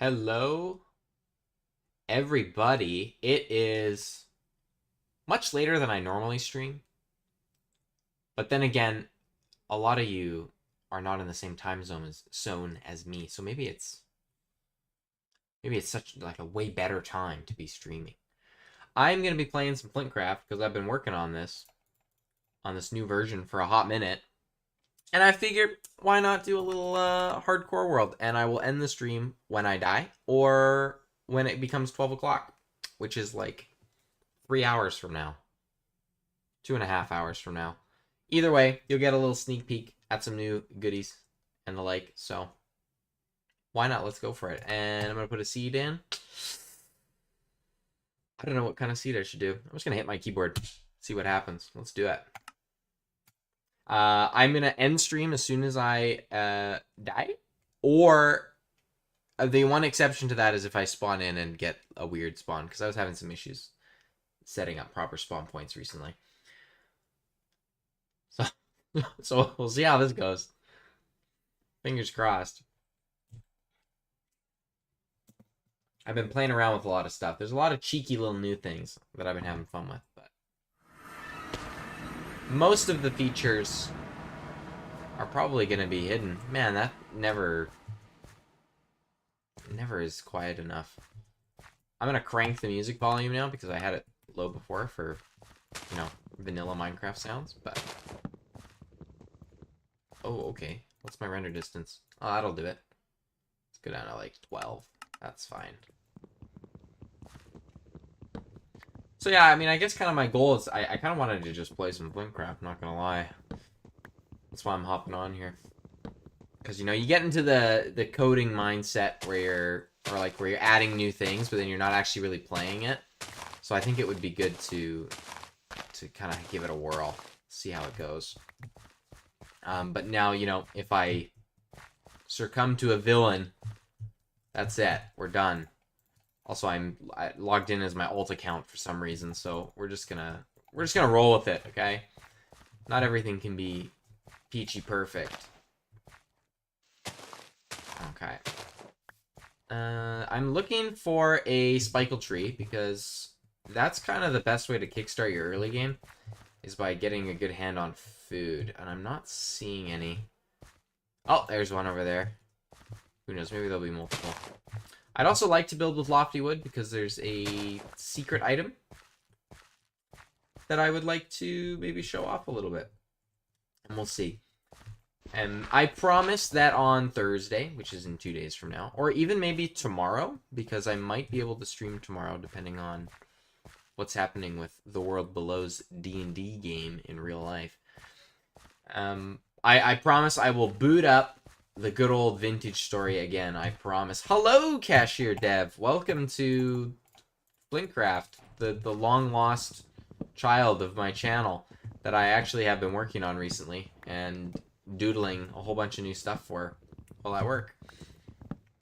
Hello, everybody. It is much later than I normally stream, but then again, a lot of you are not in the same time zone as me, so maybe it's such like a way better time to be streaming. I'm gonna be playing some Flintcraft because I've been working on this new version for a hot minute, and I figured why not do a little hardcore world, and I will end the stream when I die or when it becomes 12 o'clock, which is like 3 hours from now, 2.5 hours from now. Either way, you'll get a little sneak peek at some new goodies and the like. So why not? Let's go for it. And I'm gonna put a seed in. I don't know what kind of seed I should do. I'm just gonna hit my keyboard, see what happens. Let's do it. I'm gonna end stream as soon as I die, or the one exception to that is if I spawn in and get a weird spawn, because I was having some issues setting up proper spawn points recently. So we'll see how this goes. Fingers crossed. I've been playing around with a lot of stuff. There's a lot of cheeky little new things that I've been having fun with, but most of the features are probably going to be hidden. Man, that never is quiet enough. I'm going to crank the music volume now because I had it low before for, vanilla Minecraft sounds, but... Oh, okay. What's my render distance? Oh, that'll do it. Let's go down to like 12. That's fine. So yeah, I mean, I guess kind of my goal is I kind of wanted to just play some Flintcraft, not gonna lie. That's why I'm hopping on here. Because, you get into the coding mindset where you're adding new things, but then you're not actually really playing it. So I think it would be good to kind of give it a whirl, see how it goes. But now, if I succumb to a villain, that's it. We're done. Also, I logged in as my alt account for some reason, so we're just gonna roll with it, okay? Not everything can be peachy perfect. Okay. I'm looking for a Spikle Tree because that's kind of the best way to kickstart your early game is by getting a good hand on food, and I'm not seeing any. Oh, there's one over there. Who knows? Maybe there'll be multiple. I'd also like to build with lofty wood because there's a secret item that I would like to maybe show off a little bit. And we'll see. And I promise that on Thursday, which is in 2 days from now, or even maybe tomorrow, because I might be able to stream tomorrow depending on what's happening with the World Below's D&D game in real life. I promise I will boot up the good old vintage story again, I promise. Hello, Cashier Dev. Welcome to Flintcraft, the long-lost child of my channel that I actually have been working on recently and doodling a whole bunch of new stuff for while I work.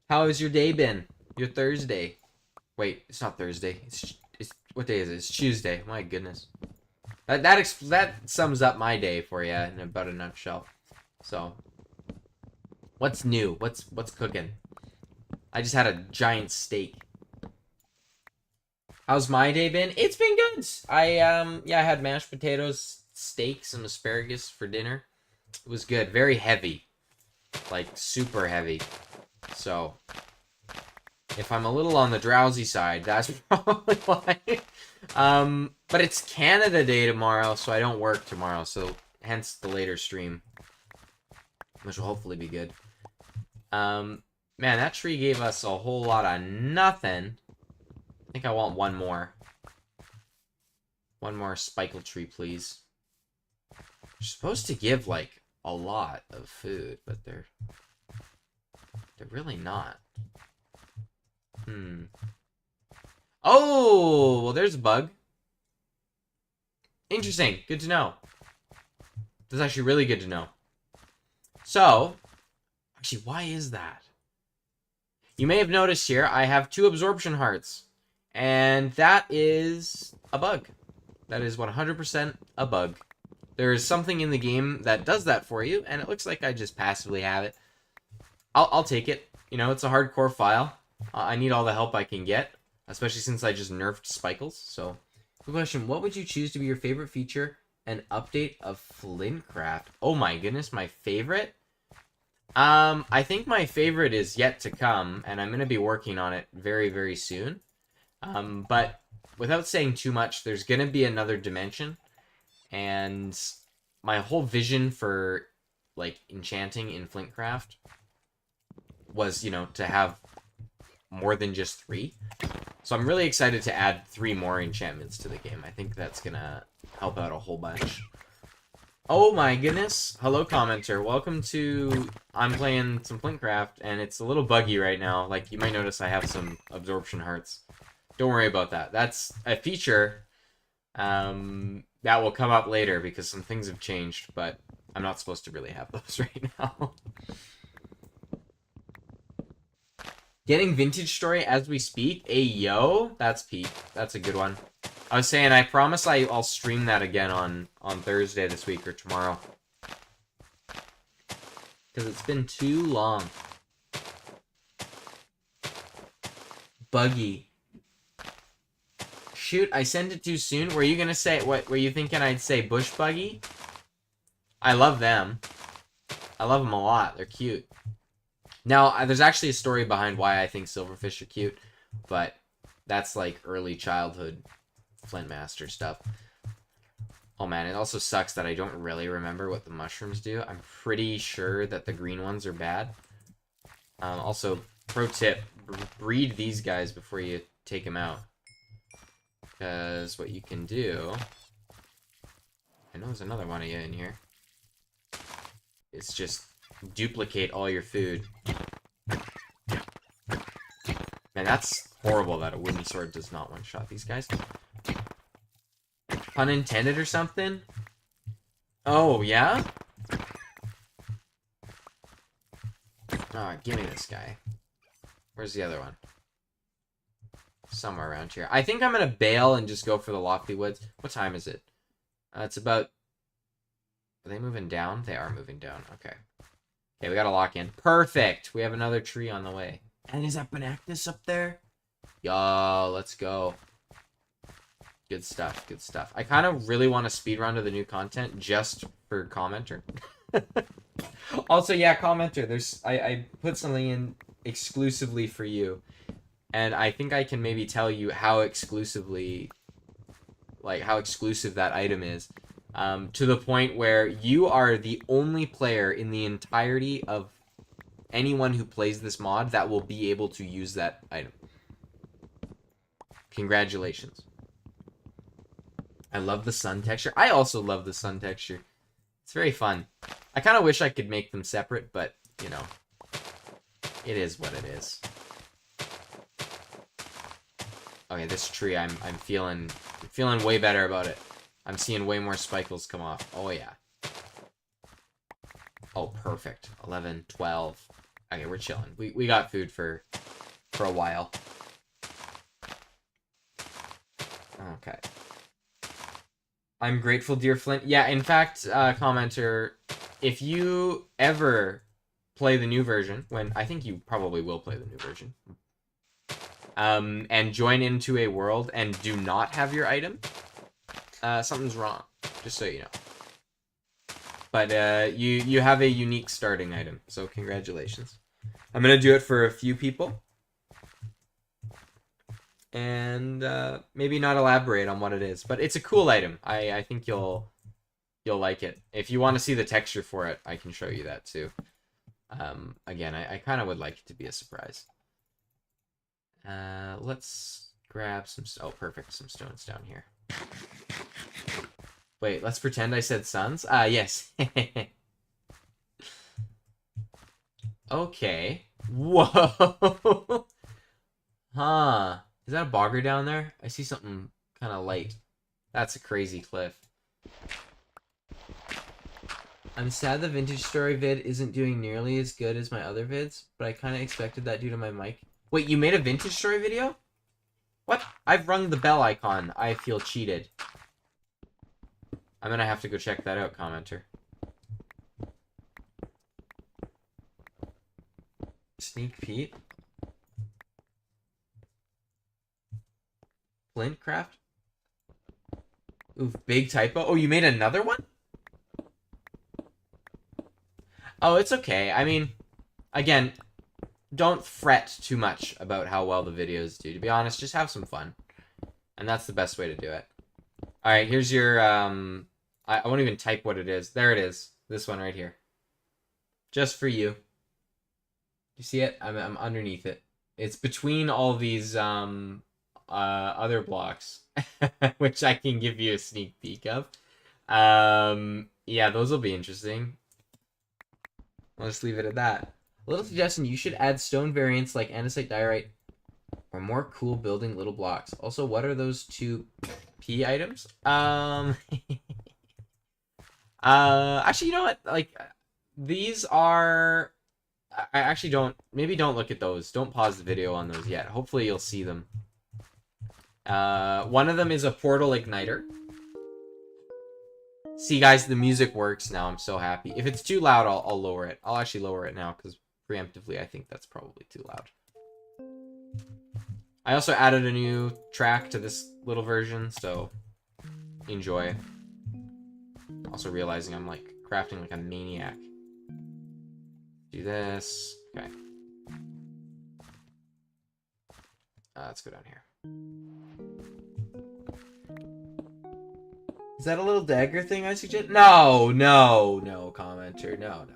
How has your day been? Your Thursday? Wait, it's not Thursday. It's what day is it? It's Tuesday. My goodness. That sums up my day for you in about a nutshell. So... what's new? What's cooking? I just had a giant steak. How's my day been? It's been good. I had mashed potatoes, steak, some asparagus for dinner. It was good. Very heavy. Like super heavy. So if I'm a little on the drowsy side, that's probably why. But it's Canada Day tomorrow, so I don't work tomorrow, so hence the later stream. Which will hopefully be good. Man, that tree gave us a whole lot of nothing. I think I want one more. One more Spikle Tree, please. You're supposed to give, like, a lot of food, but they're really not. Oh, well, there's a bug. Interesting. Good to know. That's actually really good to know. So... actually, why is that? You may have noticed here, I have 2 absorption hearts. And that is a bug. That is 100% a bug. There is something in the game that does that for you, and it looks like I just passively have it. I'll take it. It's a hardcore file. I need all the help I can get, especially since I just nerfed Spikles. So, good question. What would you choose to be your favorite feature and update of Flintcraft? Oh my goodness, my favorite? I think my favorite is yet to come, and I'm going to be working on it very, very soon. But without saying too much, there's going to be another dimension, and my whole vision for, like, enchanting in Flintcraft was, you know, to have more than just 3. So I'm really excited to add 3 more enchantments to the game. I think that's going to help out a whole bunch. Oh my goodness. Hello, commenter. Welcome to... I'm playing some Flintcraft, and it's a little buggy right now. Like, you might notice I have some absorption hearts. Don't worry about that. That's a feature that will come up later because some things have changed, but I'm not supposed to really have those right now. Getting Vintage Story as we speak. Ayo, that's Pete. That's a good one. I was saying, I promise I'll stream that again on Thursday this week or tomorrow. Because it's been too long. Buggy. Shoot, I sent it too soon. Were you gonna say, what, were you thinking I'd say bush buggy? I love them. I love them a lot. They're cute. Now, there's actually a story behind why I think silverfish are cute, but that's like early childhood Flintmaster stuff. Oh man, it also sucks that I don't really remember what the mushrooms do. I'm pretty sure that the green ones are bad. Also, pro tip, breed these guys before you take them out. Because what you can do... I know there's another one of you in here. It's just duplicate all your food. Man, that's horrible that a wooden sword does not one-shot these guys. Pun intended or something? Oh, yeah? Oh, give me this guy. Where's the other one? Somewhere around here. I think I'm gonna bail and just go for the Lofty Woods. What time is it? It's about... Are they moving down? They are moving down. Okay. Okay, we gotta lock in. Perfect! We have another tree on the way. And is that Banactus up there? Yo, let's go. Good stuff, good stuff. I kind of really want to speedrun to the new content just for commenter. Also, yeah, commenter, there's I put something in exclusively for you. And I think I can maybe tell you how exclusively, like, how exclusive that item is. To the point where you are the only player in the entirety of anyone who plays this mod that will be able to use that item. Congratulations. I love the sun texture. I also love the sun texture. It's very fun. I kind of wish I could make them separate, but, you know, it is what it is. Okay, this tree, I'm feeling way better about it. I'm seeing way more spikles come off. Oh, yeah. Oh, perfect. 11, 12. Okay, we're chilling. We got food for a while. Okay. I'm grateful, dear Flint. Yeah, in fact, commenter, if you ever play the new version, when I think you probably will play the new version, and join into a world and do not have your item, something's wrong. Just so you know. But you have a unique starting item, so congratulations. I'm gonna do it for a few people. And maybe not elaborate on what it is, but it's a cool item. I think you'll like it. If you want to see the texture for it, I can show you that too. Again, I kind of would like it to be a surprise. Let's grab some... Oh, perfect. Some stones down here. Wait, let's pretend I said suns? Yes. Okay. Whoa! Huh. Is that a bogger down there? I see something kind of light. That's a crazy cliff. I'm sad the Vintage Story vid isn't doing nearly as good as my other vids, but I kind of expected that due to my mic. Wait, you made a Vintage Story video? What? I've rung the bell icon. I feel cheated. I'm gonna have to go check that out, commenter. Sneak Pete? Flintcraft. Oof, big typo. Oh, you made another one? Oh, it's okay. I mean, again, don't fret too much about how well the videos do. To be honest, just have some fun. And that's the best way to do it. Alright, here's your, I won't even type what it is. There it is. This one right here. Just for you. You see it? I'm underneath it. It's between all these, other blocks. Which I can give you a sneak peek of. Yeah, those will be interesting. I'll just leave it at that. A little suggestion, you should add stone variants like andesite, diorite, or more cool building little blocks. Also, what are those two P items? Actually, you know what? Like, these are... I actually don't... Maybe don't look at those. Don't pause the video on those yet. Hopefully you'll see them. One of them is a portal igniter. See, guys, the music works now. I'm so happy. If it's too loud, I'll lower it. I'll actually lower it now, because preemptively, I think that's probably too loud. I also added a new track to this little version, so enjoy. Also realizing I'm, like, crafting like a maniac. Do this. Okay. Let's go down here. Is that a little dagger thing I suggest? No, commenter. No.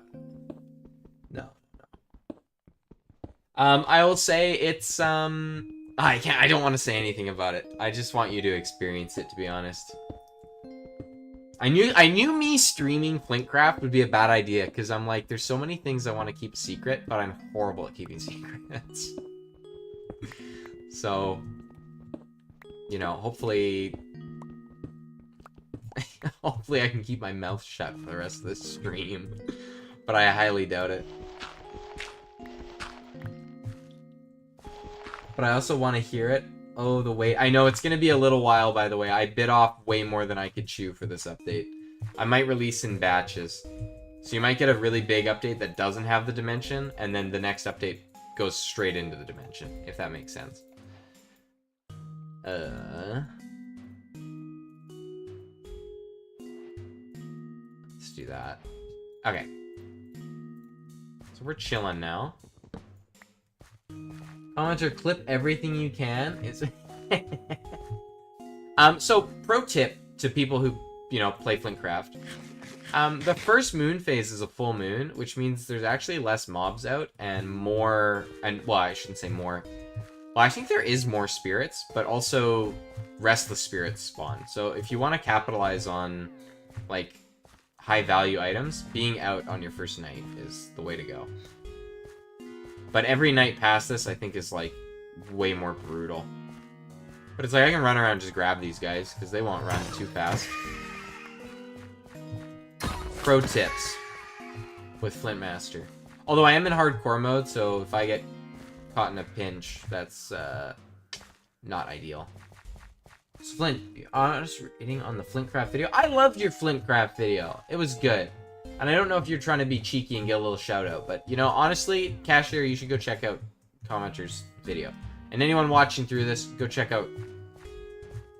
I will say it's, I don't want to say anything about it. I just want you to experience it, to be honest. I knew me streaming Flintcraft would be a bad idea, because I'm like, there's so many things I want to keep secret, but I'm horrible at keeping secrets. So, you know, hopefully I can keep my mouth shut for the rest of this stream. But I highly doubt it. But I also want to hear it. Oh, the wait. I know it's going to be a little while, by the way. I bit off way more than I could chew for this update. I might release in batches. So you might get a really big update that doesn't have the dimension, and then the next update goes straight into the dimension, if that makes sense. Let's do that. Okay. So we're chilling now. Commenter, clip everything you can. So pro tip to people who, you know, play Flintcraft. The first moon phase is a full moon, which means there's actually less mobs out and more, well, I shouldn't say more. Well, I think there is more spirits, but also restless spirits spawn. So if you want to capitalize on, like, high-value items, being out on your first night is the way to go. But every night past this, I think, is, like, way more brutal. But it's like, I can run around and just grab these guys, because they won't run too fast. Pro tips with Flintmaster. Although I am in hardcore mode, so if I get caught in a pinch, that's not ideal. So Flint, honest rating on the Flintcraft video. I loved your Flintcraft video. It was good. And I don't know if you're trying to be cheeky and get a little shout out, but you know, honestly, Cashier, you should go check out Commenter's video. And anyone watching through this, go check out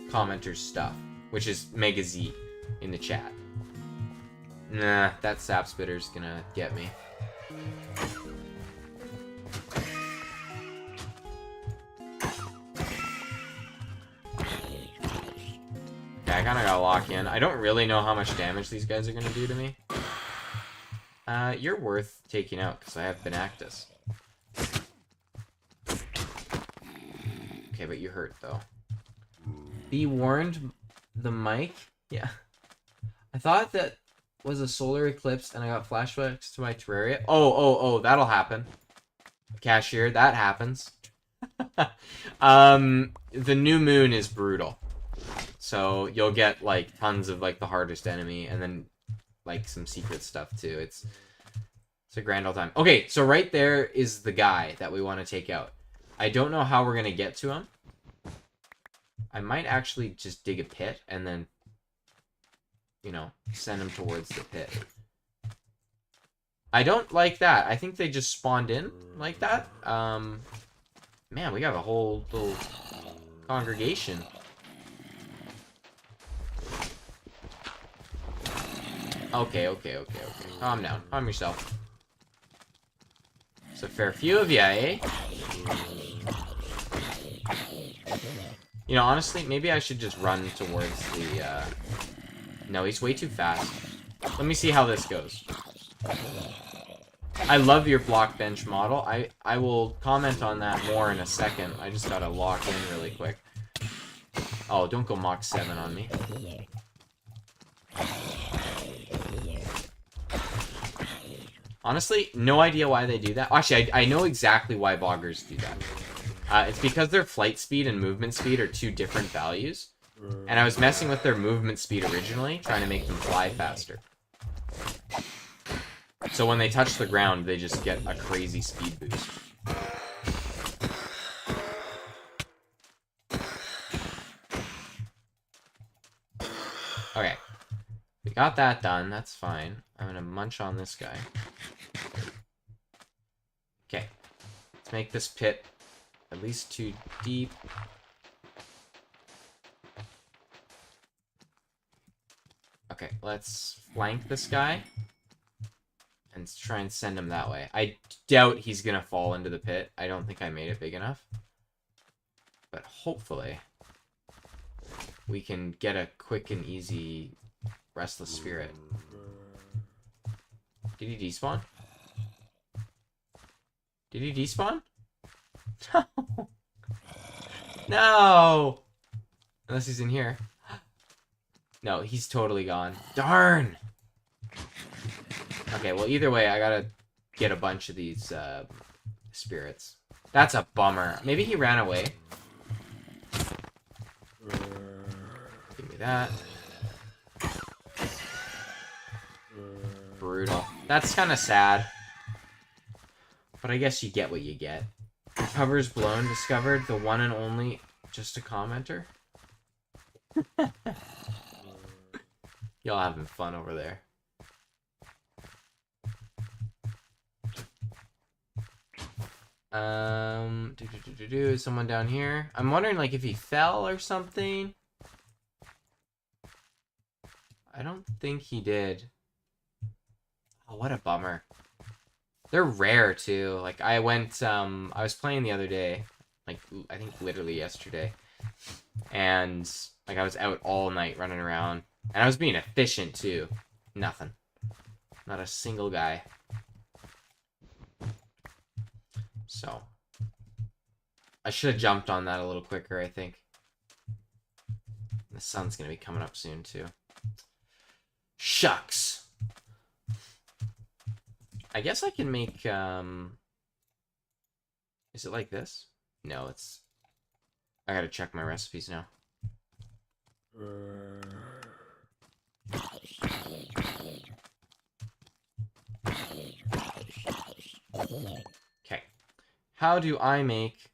Commenter's stuff, which is Mega Z in the chat. Nah, that sap spitter's gonna get me. Okay, I kinda gotta lock in. I don't really know how much damage these guys are gonna do to me. You're worth taking out, because I have Benactus. Okay, but you hurt, though. Be warned, the mic? Yeah. I thought that was a solar eclipse, and I got flashbacks to my Terraria. Oh, that'll happen. Cashier, that happens. The new moon is brutal. So, you'll get, like, tons of, like, the hardest enemy, and then, like, some secret stuff, too. It's a grand old time. Okay, so right there is the guy that we want to take out. I don't know how we're going to get to him. I might actually just dig a pit, and then, you know, send him towards the pit. I don't like that. I think they just spawned in like that. Man, we got a whole little congregation. Okay, okay, okay, okay. Calm down. Calm yourself. It's a fair few of ya, eh? You know, honestly, maybe I should just run towards the, No, he's way too fast. Let me see how this goes. I love your block bench model. I will comment on that more in a second. I just gotta lock in really quick. Oh, don't go Mach 7 on me. Honestly, no idea why they do that. Actually, I know exactly why boggers do that. It's because their flight speed and movement speed are two different values. And I was messing with their movement speed originally, trying to make them fly faster. So when they touch the ground, they just get a crazy speed boost. Okay. We got that done. That's fine. I'm gonna munch on this guy. Okay. Let's make this pit at least 2 deep. Okay, let's flank this guy. And try and send him that way. I doubt he's gonna fall into the pit. I don't think I made it big enough. But hopefully, we can get a quick and easy Restless Spirit. Did he despawn? Did he despawn? No! No! Unless he's in here. No, he's totally gone. Darn! Okay, well, either way, I gotta get a bunch of these spirits. That's a bummer. Maybe he ran away. Give me that. Brutal. That's kind of sad. But I guess you get what you get. Cover's blown, discovered, the one and only, just a commenter. Y'all having fun over there. Is someone down here? I'm wondering, like, if he fell or something. I don't think he did. Oh, what a bummer. They're rare, too. Like, I was playing the other day. Like, I think literally yesterday. And, like, I was out all night running around. And I was being efficient, too. Nothing. Not a single guy. So, I should have jumped on that a little quicker, I think. The sun's going to be coming up soon, too. Shucks! I guess I can make, Is it like this? No, it's... I gotta check my recipes now. Okay. How do I make...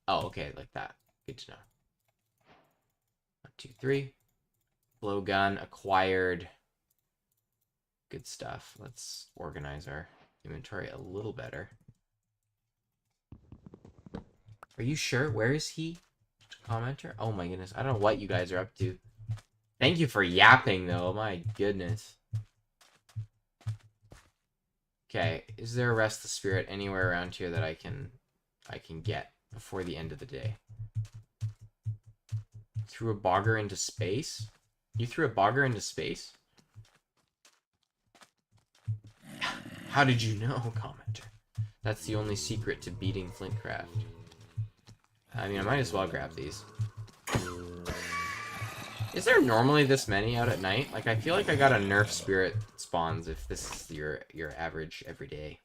Oh, okay, like that. Good to know. 1, 2, 3. Blowgun acquired. Good stuff. Let's organize our inventory a little better. Are you sure? Where is he? Commenter? Oh my goodness. I don't know what you guys are up to. Thank you for yapping, though. My goodness. Okay. Is there a Restless Spirit anywhere around here that I can get before the end of the day? Threw a bogger into space? You threw a bogger into space? How did you know, commenter? That's the only secret to beating Flintcraft. I mean, I might as well grab these. Is there normally this many out at night? Like, I feel like I got a nerf spirit spawns if this is your average every day.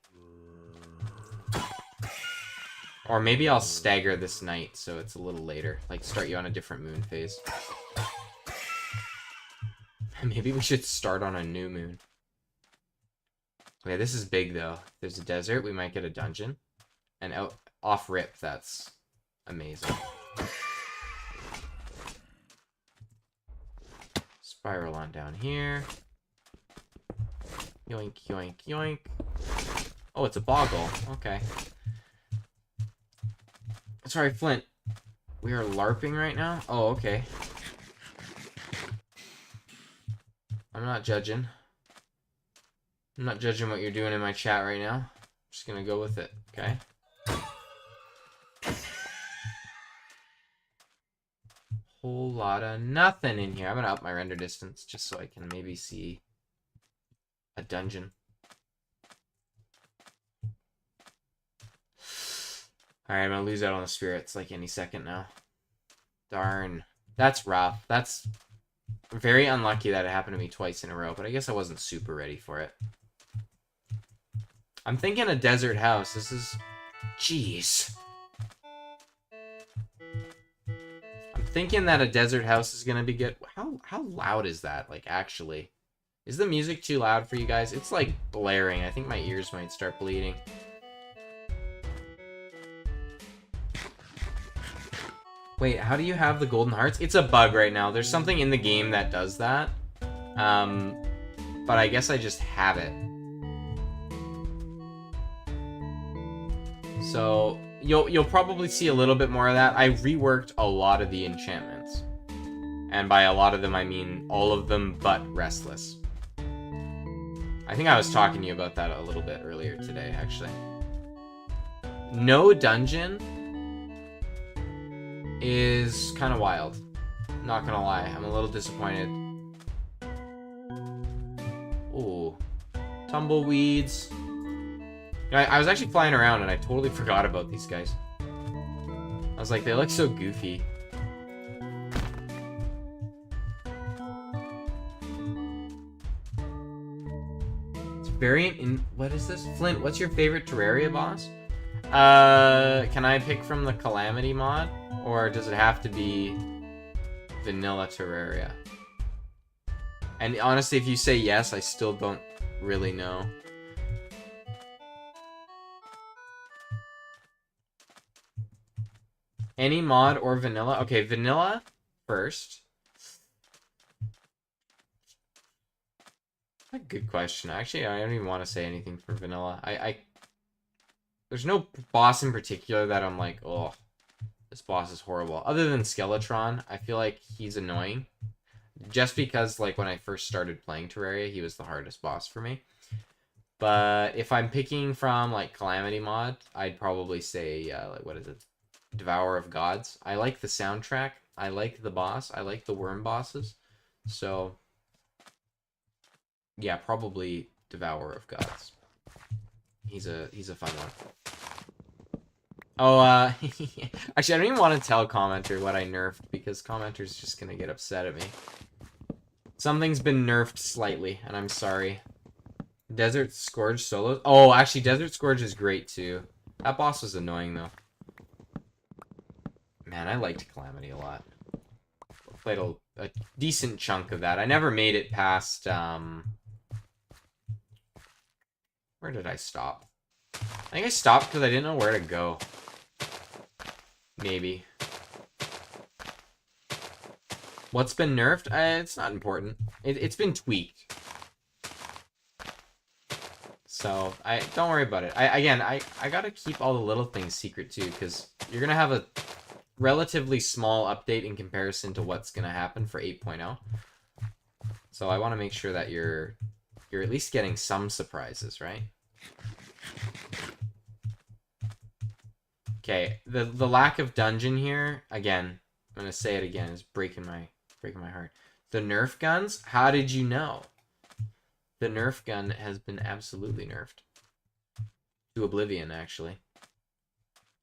Or maybe I'll stagger this night so it's a little later. Like, start you on a different moon phase. Maybe we should start on a new moon. Okay, this is big, though. If there's a desert, we might get a dungeon. And off rip, that's amazing. Spiral on down here. Yoink, yoink, yoink. Oh, it's a boggle. Okay. Sorry, Flint. We are LARPing right now? Oh, okay. I'm not judging. I'm not judging what you're doing in my chat right now. I'm just gonna go with it, okay? Whole lot of nothing in here. I'm gonna up my render distance just so I can maybe see a dungeon. Alright, I'm gonna lose out on the spirits like any second now. Darn. That's rough. That's very unlucky that it happened to me twice in a row, but I guess I wasn't super ready for it. I'm thinking a desert house. This is... Jeez. I'm thinking that a desert house is gonna be good. How loud is that? Like, actually. Is the music too loud for you guys? It's, like, blaring. I think my ears might start bleeding. Wait, how do you have the golden hearts? It's a bug right now. There's something in the game that does that. But I guess I just have it. So, you'll probably see a little bit more of that. I reworked a lot of the enchantments. And by a lot of them, I mean all of them but Restless. I think I was talking to you about that a little bit earlier today, actually. No dungeon is kind of wild. Not gonna lie, I'm a little disappointed. Ooh. Tumbleweeds. I was actually flying around and I totally forgot about these guys. I was like, they look so goofy. It's variant in... What is this? Flint, what's your favorite Terraria boss? Can I pick from the Calamity mod? Or does it have to be vanilla Terraria? And honestly, if you say yes, I still don't really know. Any mod or vanilla? Okay, vanilla first. That's a good question. Actually, I don't even want to say anything for vanilla. There's no boss in particular that I'm like, oh, this boss is horrible. Other than Skeletron, I feel like he's annoying. Just because, like, when I first started playing Terraria, he was the hardest boss for me. But if I'm picking from, like, Calamity mod, I'd probably say, like, what is it? Devour of Gods. I like the soundtrack. I like the boss. I like the worm bosses. So, yeah, probably Devour of Gods. He's a fun one. Oh, actually, I don't even want to tell Commenter what I nerfed because Commenter's just gonna get upset at me. Something's been nerfed slightly, and I'm sorry. Desert Scourge solos? Oh, actually, Desert Scourge is great, too. That boss was annoying, though. Man, I liked Calamity a lot. Played a decent chunk of that. I never made it past, where did I stop? I think I stopped because I didn't know where to go. Maybe. What's been nerfed? It's not important. It's been tweaked. So, don't worry about it. I gotta keep all the little things secret, too, because you're gonna have a relatively small update in comparison to what's going to happen for 8.0. So I want to make sure that you're at least getting some surprises, right? Okay, the lack of dungeon here, again, I'm going to say it again, is breaking my heart. The Nerf guns, how did you know? The Nerf gun has been absolutely nerfed. To oblivion, actually.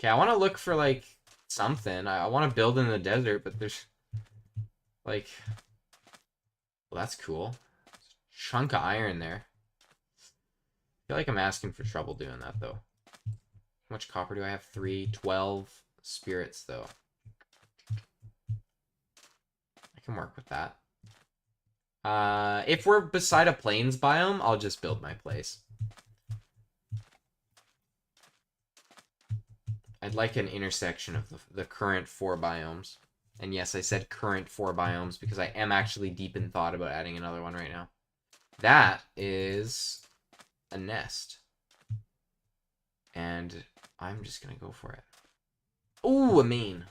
Okay, I want to look for, like, something. I want to build in the desert, but there's like, well, that's cool. Chunk of iron there. I feel like I'm asking for trouble doing that, though. How much copper do I have? 3, 12 spirits, though. I can work with that. If we're beside a plains biome, I'll just build my place. I'd like an intersection of the current 4 biomes. And yes, I said current 4 biomes because I am actually deep in thought about adding another one right now. That is a nest. And I'm just going to go for it. Ooh, a main.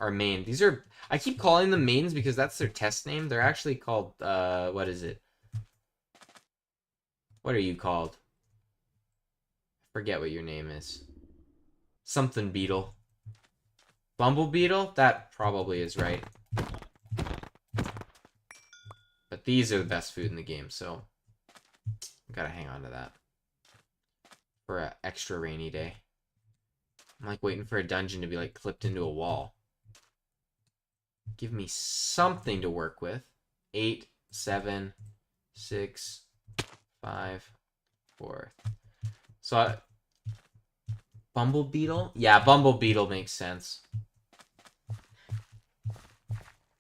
Or main. These are... I keep calling them mains because that's their test name. They're actually called, what is it? What are you called? Forget what your name is. Something beetle. Bumble beetle? That probably is right. But these are the best food in the game, so gotta hang on to that for an extra rainy day. I'm like waiting for a dungeon to be like clipped into a wall. Give me something to work with. 8, 7, 6, 5, 4. So, Bumble Beetle? Yeah, Bumble Beetle makes sense.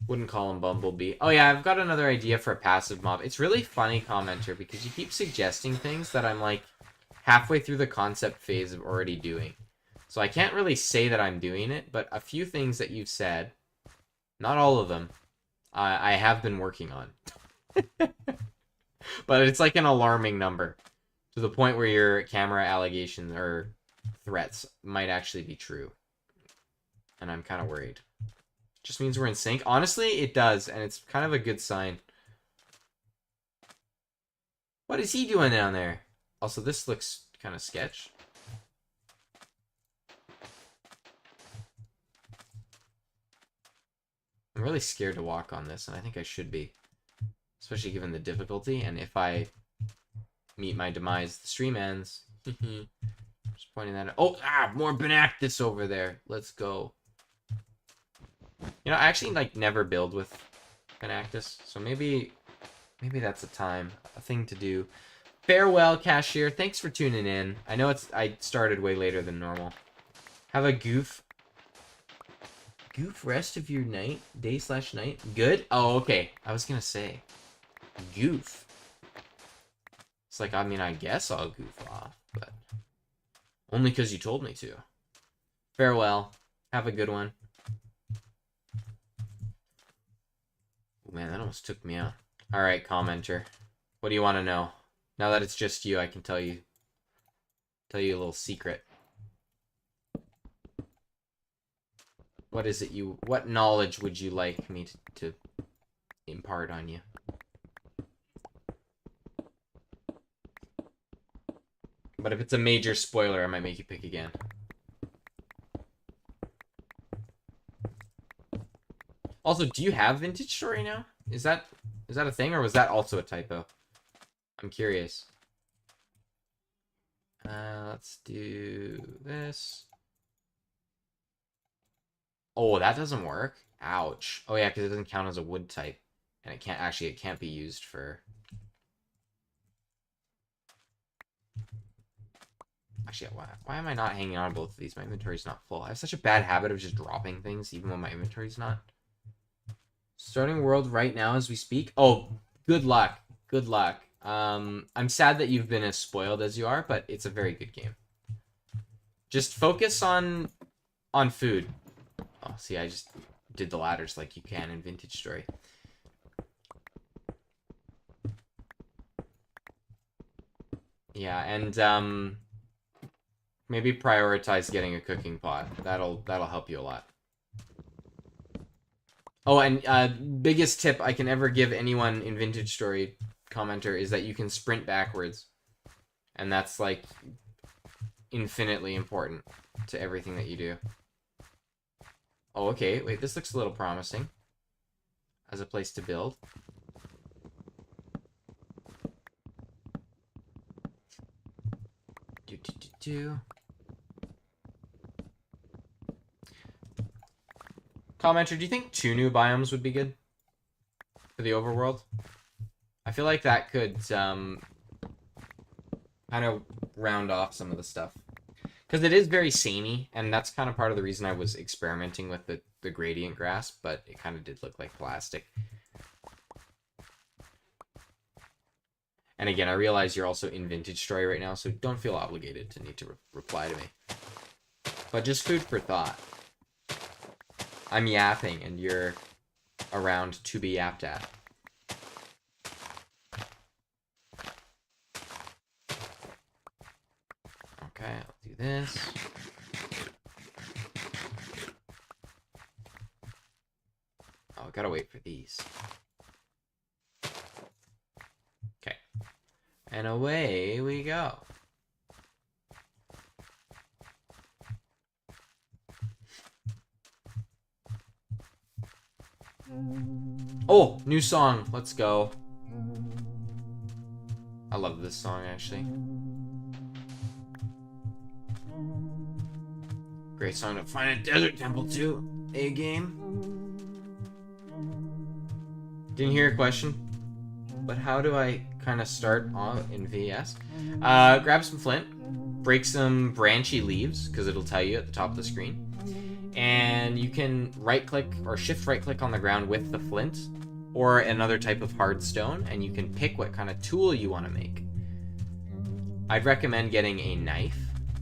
Wouldn't call him Bumblebee. Oh yeah, I've got another idea for a passive mob. It's really funny, commenter, because you keep suggesting things that I'm like halfway through the concept phase of already doing. So I can't really say that I'm doing it, but a few things that you've said, not all of them, I have been working on. But it's like an alarming number to the point where your camera allegations or threats might actually be true. And I'm kind of worried. Just means we're in sync. Honestly, it does, and it's kind of a good sign. What is he doing down there? Also, this looks kind of sketch. I'm really scared to walk on this, and I think I should be. Especially given the difficulty, and if I meet my demise, the stream ends. Just pointing that out. Oh, more Benactus over there. Let's go. You know, I actually like never build with Benactus, so maybe that's a thing to do. Farewell, cashier. Thanks for tuning in. I know I started way later than normal. Have a goof rest of your night, day/night. Good. Oh, okay. I was gonna say goof. It's like, I mean, I guess I'll goof off, but only because you told me to. Farewell. Have a good one. Oh, man, that almost took me out. All right, commenter. What do you want to know? Now that it's just you, I can tell you a little secret. What is it what knowledge would you like me to impart on you? But if it's a major spoiler, I might make you pick again. Also, do you have Vintage Story now? Is that a thing, or was that also a typo? I'm curious. Let's do this. Oh, that doesn't work. Ouch. Oh yeah, because it doesn't count as a wood type, and it can't be used for. Actually, why am I not hanging on to both of these? My inventory's not full. I have such a bad habit of just dropping things, even when my inventory's not. Starting world right now as we speak. Oh, good luck. Good luck. I'm sad that you've been as spoiled as you are, but it's a very good game. Just focus on food. Oh, see, I just did the ladders like you can in Vintage Story. Yeah, and maybe prioritize getting a cooking pot. That'll help you a lot. Oh, and biggest tip I can ever give anyone in Vintage Story commenter is that you can sprint backwards. And that's like infinitely important to everything that you do. Oh, okay. Wait, this looks a little promising as a place to build. Commenter, do you think 2 new biomes would be good for the overworld? I feel like that could kind of round off some of the stuff. Because it is very samey, and that's kind of part of the reason I was experimenting with the gradient grass, but it kind of did look like plastic. And again, I realize you're also in Vintage Story right now, so don't feel obligated to need to reply to me. But just food for thought. I'm yapping, and you're around to be yapped at. Okay, I'll do this. Oh, I gotta wait for these. Okay. And away we go. Oh, new song. Let's go. I love this song, actually. Great song to find a desert temple, too. A game. Didn't hear a question, but how do I kind of start in VS? Grab some flint, break some branchy leaves, because it'll tell you at the top of the screen. And you can right-click or shift-right-click on the ground with the flint, or another type of hard stone, and you can pick what kind of tool you want to make. I'd recommend getting a knife,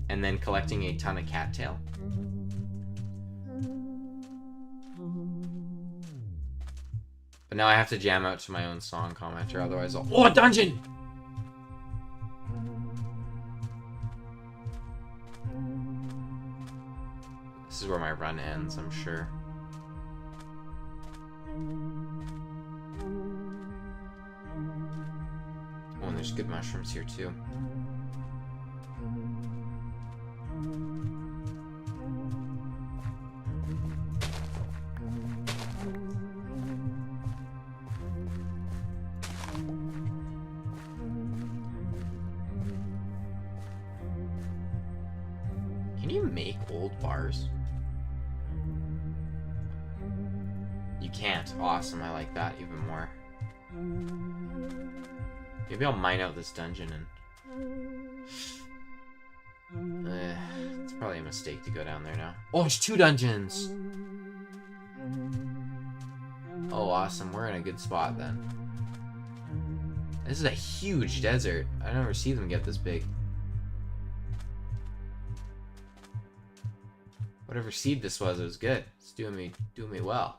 and then collecting a ton of cattail. But now I have to jam out to my own song commenter, otherwise I'll... Oh, a dungeon! This is where my run ends, I'm sure. Oh, and there's good mushrooms here, too. Can you make old bars? You can't. Awesome, I like that even more. Maybe I'll mine out this dungeon and... it's probably a mistake to go down there now. Oh, there's 2 dungeons! Oh, awesome. We're in a good spot then. This is a huge desert. I never see them get this big. Whatever seed this was, it was good. It's doing me well.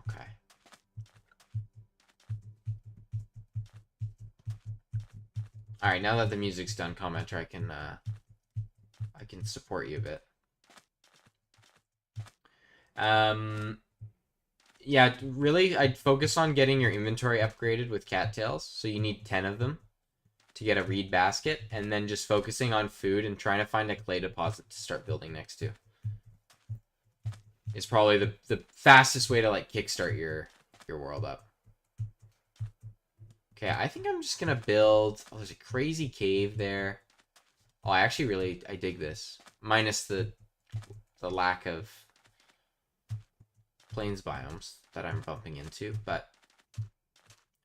Okay. All right, now that the music's done, commenter, I can support you a bit. Yeah, really, I'd focus on getting your inventory upgraded with cattails. So you need 10 of them to get a reed basket, and then just focusing on food and trying to find a clay deposit to start building next to. Is probably the fastest way to like kickstart your world up. Okay, I think I'm just gonna build... Oh, there's a crazy cave there. Oh, I dig this. Minus the lack of plains biomes that I'm bumping into, but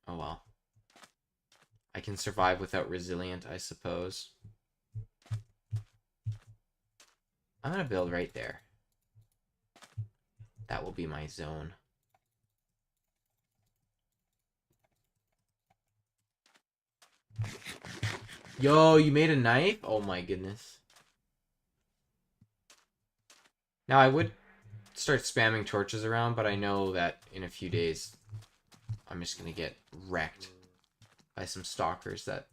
oh well. I can survive without resilient, I suppose. I'm gonna build right there. That will be my zone. Yo, you made a knife? Oh my goodness. Now I would start spamming torches around, but I know that in a few days I'm just gonna get wrecked by some stalkers that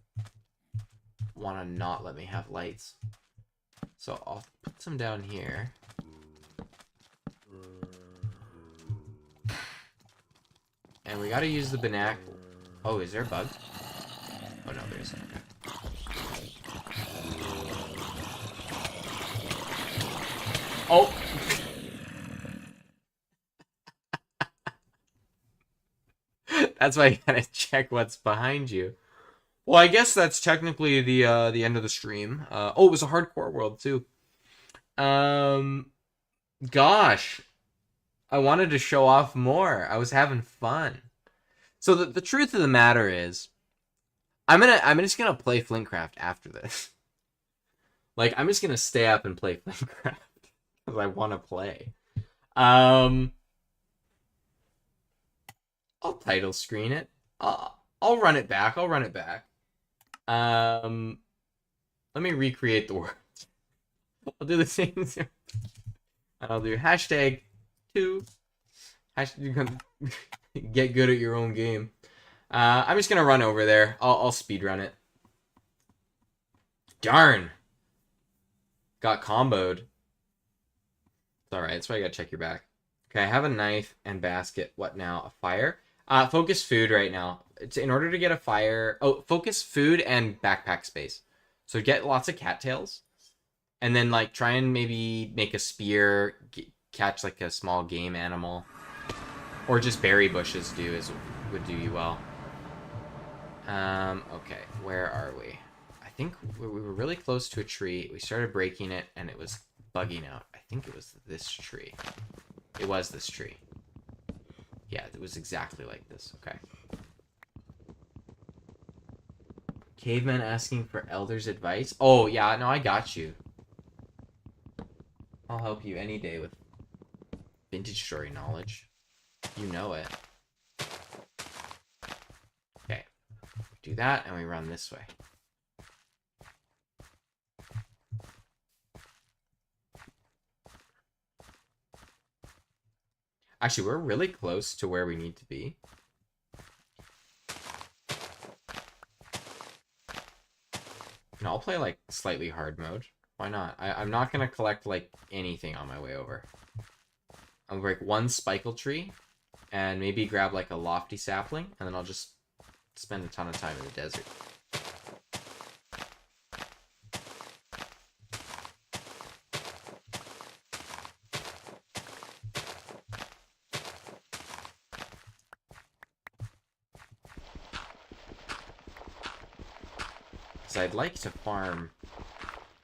want to not let me have lights. So I'll put some down here. And we gotta use the binoc... Oh, is there a bug? Oh no, there isn't. Oh! That's why you gotta check what's behind you. Well, I guess that's technically the end of the stream. Oh, it was a hardcore world too. Gosh, I wanted to show off more. I was having fun. So the truth of the matter is, I'm just gonna play Flintcraft after this. Like, I'm just gonna stay up and play Flintcraft because I want to play. I'll title screen it. I'll run it back. Let me recreate the world. I'll do the same thing. I'll do #2. Get good at your own game. I'm just gonna run over there. I'll speed run it. Darn. Got comboed. It's alright. That's why you gotta check your back. Okay, I have a knife and basket. What now? A fire? Focus food right now. It's in order to get a fire. Oh, focus food and backpack space. So get lots of cattails, and then like try and maybe make a spear, catch like a small game animal, or just berry bushes would do you well. Okay, where are we? I think we were really close to a tree. We started breaking it, and it was bugging out. I think it was this tree. It was this tree. Yeah, it was exactly like this. Okay. Caveman asking for Elder's advice. Oh, yeah, no, I got you. I'll help you any day with vintage story knowledge. You know it. Okay. Do that, and we run this way. Actually, we're really close to where we need to be. And I'll play, like, slightly hard mode. Why not? I'm not going to collect, like, anything on my way over. I'll break one spikle tree, and maybe grab, like, a lofty sapling, and then I'll just spend a ton of time in the desert. Because I'd like to farm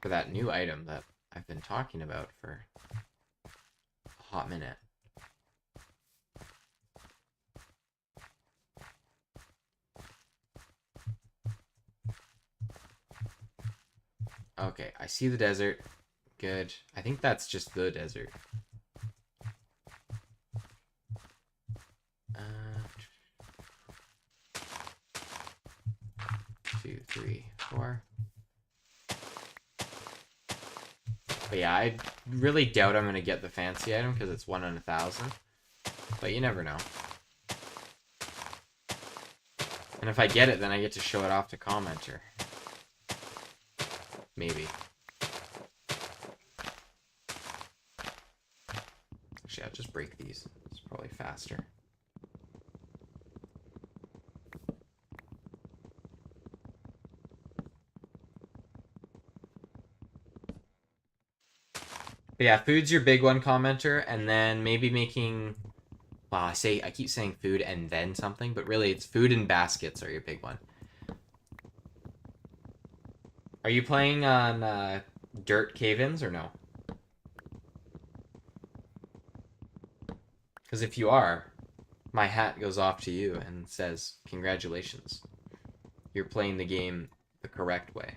for that new item that I've been talking about for a hot minute. Okay, I see the desert. Good. I think that's just the desert. 2, 3, 4. But yeah, I really doubt I'm going to get the fancy item because it's 1 in 1,000. But you never know. And if I get it, then I get to show it off to commenter. Maybe. Actually, I'll just break these. It's probably faster. But yeah, food's your big one, commenter, and then maybe making... Well, I keep saying food and then something, but really it's food and baskets are your big one. Are you playing on dirt cave-ins or no? Because if you are, my hat goes off to you and says, congratulations. You're playing the game the correct way.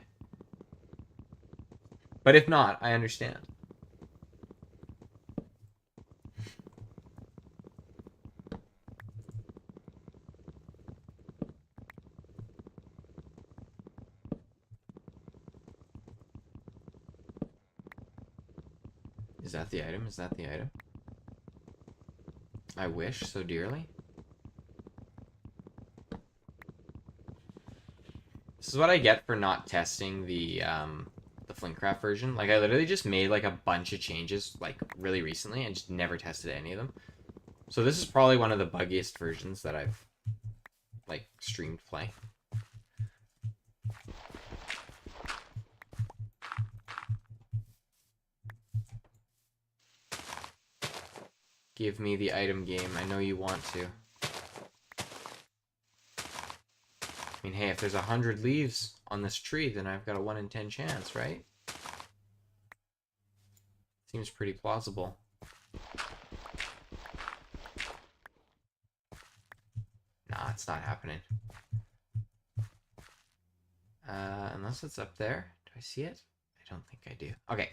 But if not, I understand. Is that the item? Is that the item? I wish so dearly. This is what I get for not testing the Flintcraft version. Like, I literally just made, like, a bunch of changes, like, really recently and just never tested any of them. So this is probably one of the buggiest versions that I've, like, streamed play. Give me the item game. I know you want to. I mean, hey, if there's 100 leaves on this tree, then I've got a 1 in 10 chance, right? Seems pretty plausible. Nah, it's not happening. Unless it's up there. Do I see it? I don't think I do. Okay,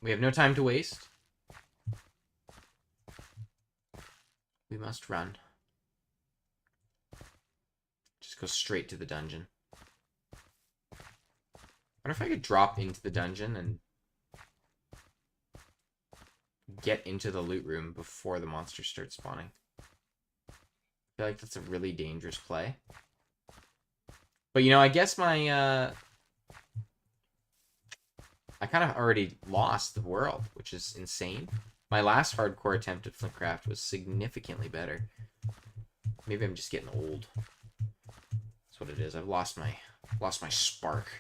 we have no time to waste. We must run. Just go straight to the dungeon. I wonder if I could drop into the dungeon and get into the loot room before the monsters start spawning. I feel like that's a really dangerous play. But, you know, I guess my, I kind of already lost the world, which is insane. My last hardcore attempt at Flintcraft was significantly better. Maybe I'm just getting old. That's what it is. I've lost my spark.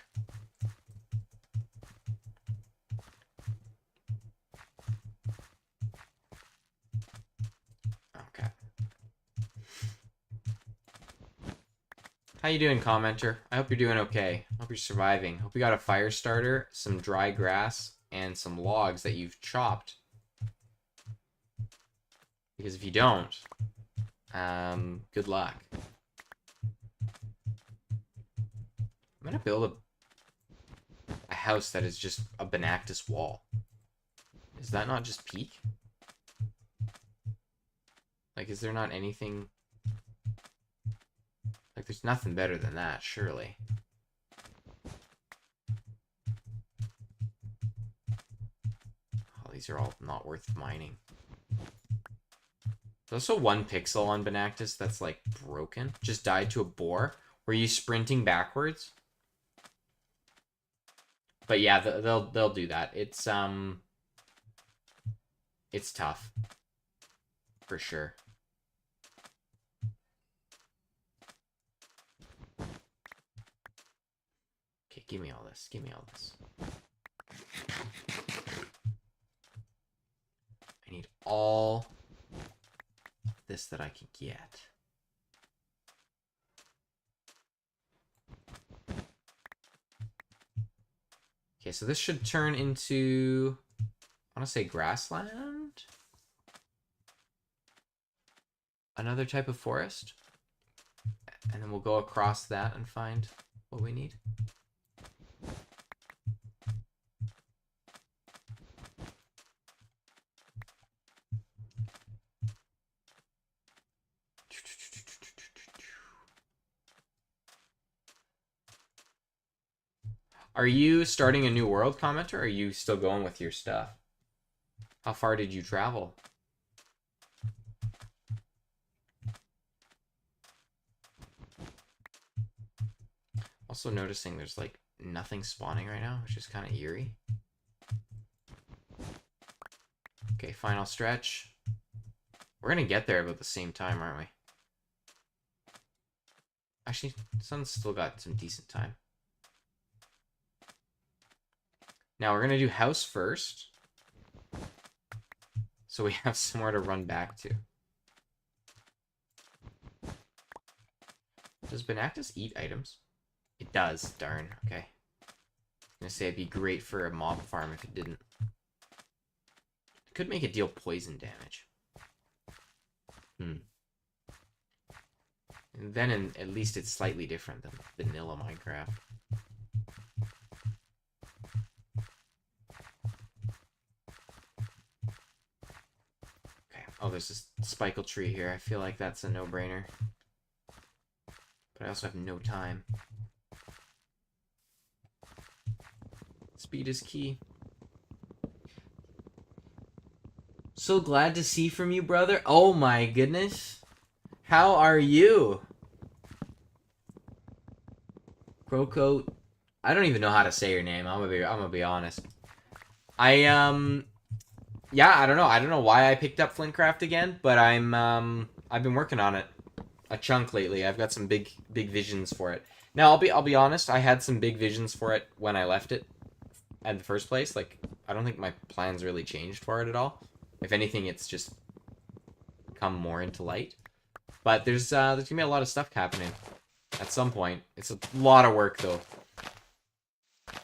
Okay. How you doing, commenter? I hope you're doing okay. Hope you're surviving. Hope you got a fire starter, some dry grass, and some logs that you've chopped. Because if you don't, good luck. I'm gonna build a house that is just a Benactus wall. Is that not just peak? Like, is there not anything... Like, there's nothing better than that, surely. Oh, these are all not worth mining. There's also one pixel on Benactus that's, like, broken. Just died to a boar. Were you sprinting backwards? But yeah, they'll do that. It's tough. For sure. Okay, give me all this. Give me all this. I need all this that I can get. Okay, so this should turn into, I want to say grassland? Another type of forest? And then we'll go across that and find what we need. Are you starting a new world, commenter, or are you still going with your stuff? How far did you travel? Also noticing there's like nothing spawning right now, which is kind of eerie. Okay, final stretch. We're gonna get there about the same time, aren't we? Actually, sun's still got some decent time. Now we're gonna do house first, so we have somewhere to run back to. Does Benactus eat items? It does, darn, okay. I'm gonna say it'd be great for a mob farm if it didn't. It could make it deal poison damage. And then at least it's slightly different than vanilla Minecraft. Okay, oh, there's this spikle tree here. I feel like that's a no-brainer. But I also have no time. Speed is key. So glad to see from you, brother. Oh my goodness. How are you? Croco. I don't even know how to say your name. I'm gonna be honest. Yeah, I don't know. I don't know why I picked up Flintcraft again, but I've been working on it a chunk lately. I've got some big visions for it. Now, I'll be honest, I had some big visions for it when I left it in the first place. Like, I don't think my plans really changed for it at all. If anything, it's just come more into light. But there's gonna be a lot of stuff happening at some point. It's a lot of work though,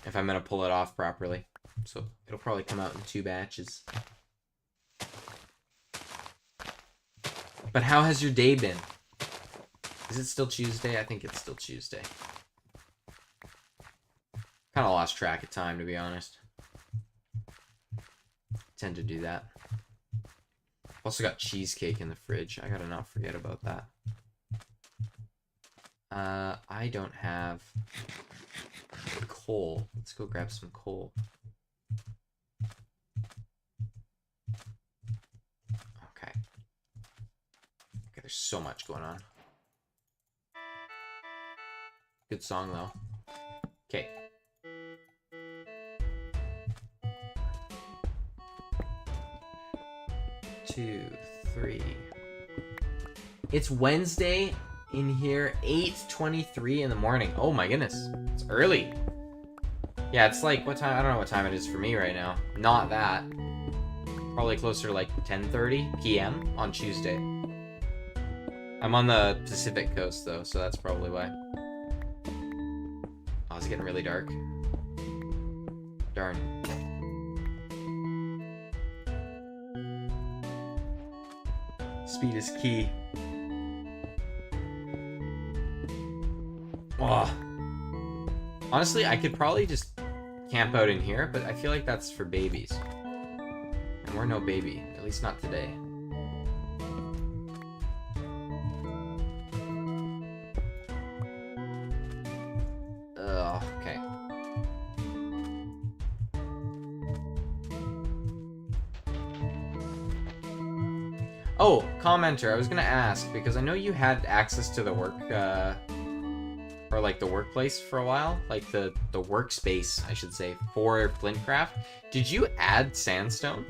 if I'm gonna pull it off properly. So it'll probably come out in 2 batches. But how has your day been? Is it still Tuesday? I think it's still Tuesday. Kind of lost track of time, to be honest. Tend to do that. Also got cheesecake in the fridge. I gotta not forget about that. I don't have coal. Let's go grab some coal. Okay. Okay, there's so much going on. Good song, though. Okay. Two, three. It's Wednesday in here, 8:23 in the morning. Oh my goodness. It's early. Yeah, it's like, what time? I don't know what time it is for me right now. Not that. Probably closer to like 10:30 p.m. on Tuesday. I'm on the Pacific coast though, so that's probably why. Oh, it's getting really dark. Darn. Speed is key. Oh. Honestly, I could probably just camp out in here, but I feel like that's for babies. And we're no baby. At least not today. Ugh, okay. Oh, commenter, I was gonna ask, because I know you had access to the work, or like the workplace for a while, like the workspace, I should say, for Flintcraft. Did you add sandstone?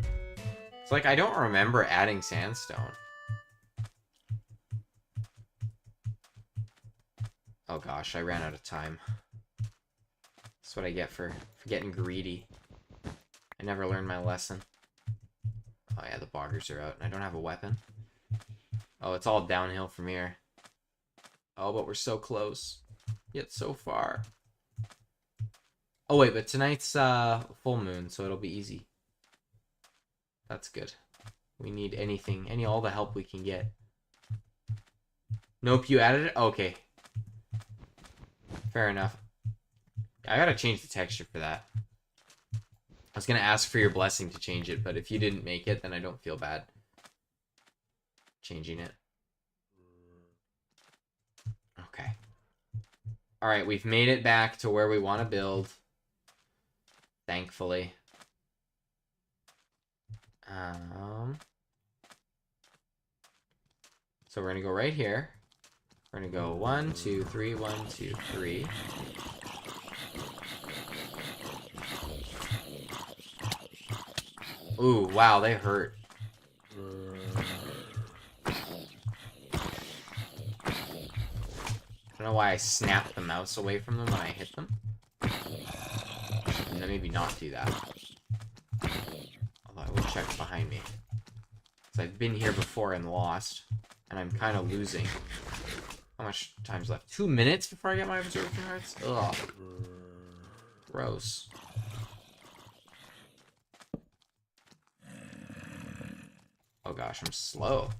It's like, I don't remember adding sandstone. Oh gosh, I ran out of time. That's what I get for getting greedy. I never learned my lesson. Oh yeah, the boggers are out, and I don't have a weapon. Oh, it's all downhill from here. Oh, but we're so close. Yet so far. Oh wait, but tonight's full moon, so it'll be easy. That's good. We need anything, all the help we can get. Nope, you added it? Okay. Fair enough. I gotta change the texture for that. I was gonna ask for your blessing to change it, but if you didn't make it, then I don't feel bad changing it. Okay. Alright, we've made it back to where we want to build. Thankfully. So we're gonna go right here. We're gonna go 1, 2, 3, 1, 2, 3. Ooh, wow, they hurt. I don't know why I snapped the mouse away from them when I hit them. And then maybe not do that. Although I will check behind me. Because I've been here before and lost. And I'm kind of losing. How much time's left? 2 minutes before I get my absorption hearts? Ugh. Gross. Oh gosh, I'm slow.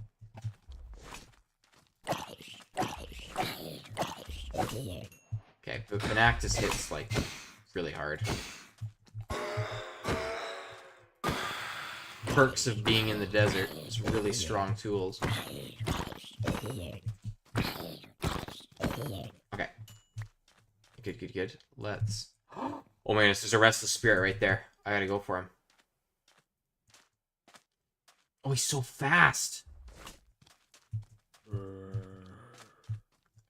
Okay, but Benactus hits, like, really hard. Perks of being in the desert. It's really strong tools. Okay. Good, good, good. Let's... Oh my goodness, there's a restless spirit right there. I gotta go for him. Oh, he's so fast! I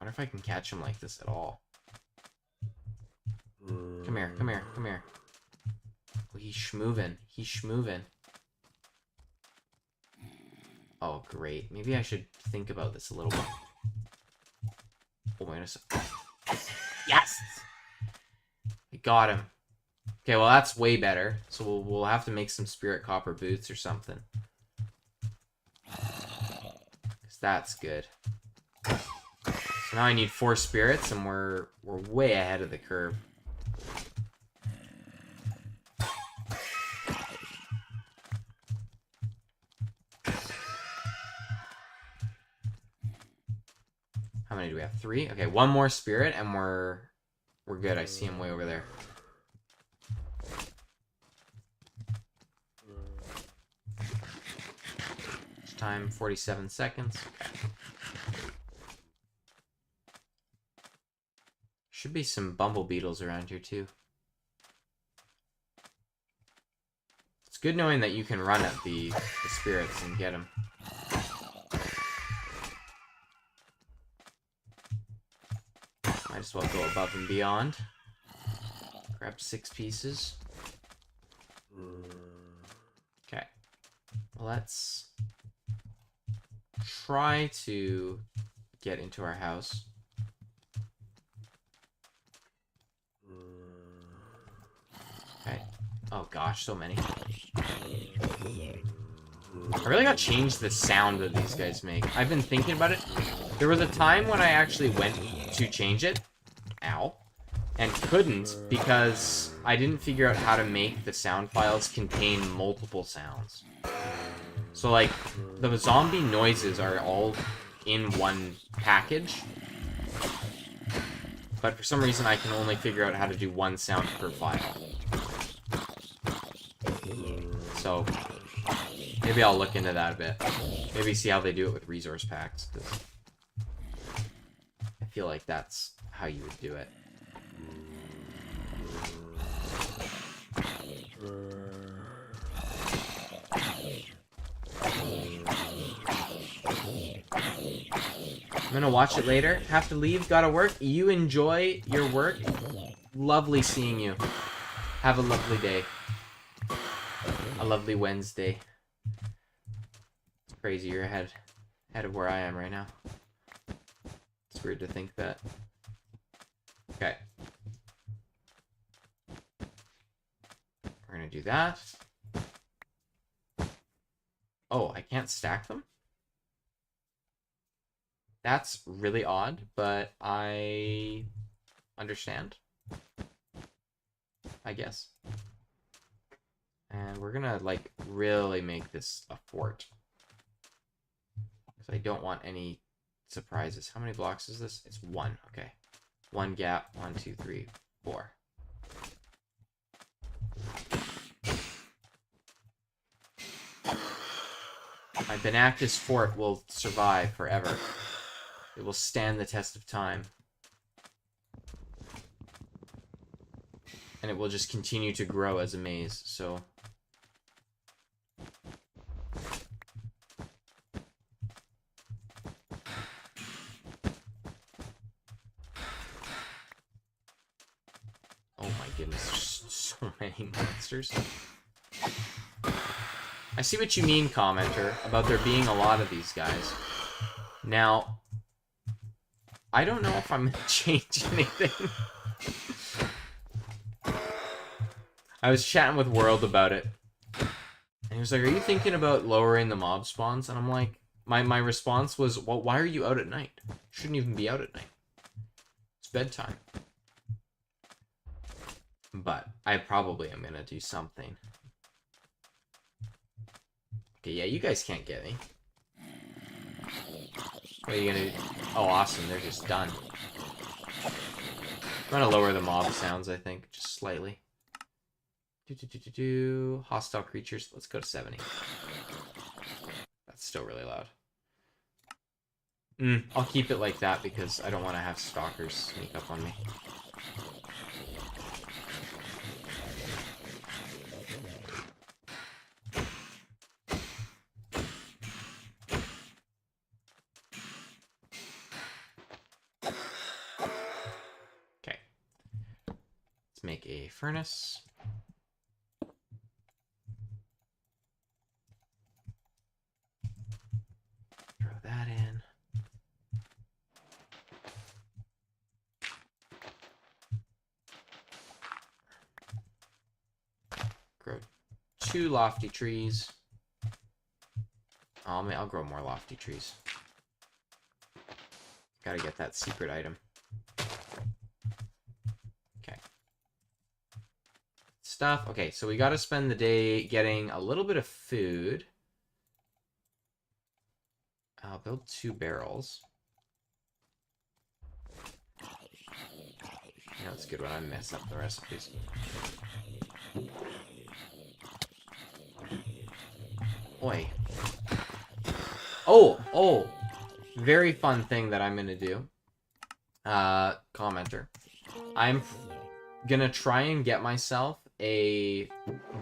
wonder if I can catch him like this at all. Come here, come here, come here. Oh, he's schmoovin'. He's schmoovin'. Oh, great. Maybe I should think about this a little bit. Oh my goodness. Yes! I got him. Okay, well that's way better. So we'll have to make some spirit copper boots or something. Because that's good. So now I need 4 spirits, and we're way ahead of the curve. How many do we have? 3? Okay, 1 more spirit, and we're good. I see him way over there. Time 47 seconds. Okay. Should be some bumble beetles around here too. It's good knowing that you can run at the spirits and get them. Might as well go above and beyond. Grab 6 pieces. Okay. Let's try to get into our house. Okay. Oh gosh, so many. I really gotta change the sound that these guys make. I've been thinking about it. There was a time when I actually went to change it. Ow. And couldn't because I didn't figure out how to make the sound files contain multiple sounds. So, like, the zombie noises are all in one package. But for some reason, I can only figure out how to do one sound per file. So, maybe I'll look into that a bit. Maybe see how they do it with resource packs. 'Cause I feel like that's how you would do it. I'm gonna watch it later. Have to leave, gotta work. You enjoy your work. Lovely seeing you. Have a lovely day. A lovely Wednesday. It's crazy, you're ahead of where I am right now. It's weird to think that. Okay. We're gonna do that. Oh, I can't stack them? That's really odd, but I understand. I guess. And we're gonna, like, really make this a fort. Because I don't want any surprises. How many blocks is this? It's 1. Okay. 1 gap. 1, 2, 3, 4. My Benactus fort will survive forever. It will stand the test of time. And it will just continue to grow as a maze, so... Oh my goodness, there's so many monsters. I see what you mean, commenter, about there being a lot of these guys. Now, I don't know if I'm gonna change anything. I was chatting with World about it. And he was like, are you thinking about lowering the mob spawns? And I'm like, my response was, well, why are you out at night? You shouldn't even be out at night. It's bedtime. But I probably am gonna do something. Okay, yeah, you guys can't get me. What are you gonna do? Oh, awesome, they're just done. I'm gonna lower the mob sounds, I think, just slightly. Hostile creatures, let's go to 70. That's still really loud. I'll keep it like that because I don't want to have stalkers sneak up on me. Okay. Let's make a furnace. Throw that in. Grow 2 lofty trees. I'll grow more lofty trees. Gotta get that secret item. Okay. Stuff. Okay, so we gotta spend the day getting a little bit of food. I'll build 2 barrels. You know, it's good when I mess up the recipes. Oi. Oh! Very fun thing that I'm gonna do. Commenter. I'm gonna try and get myself a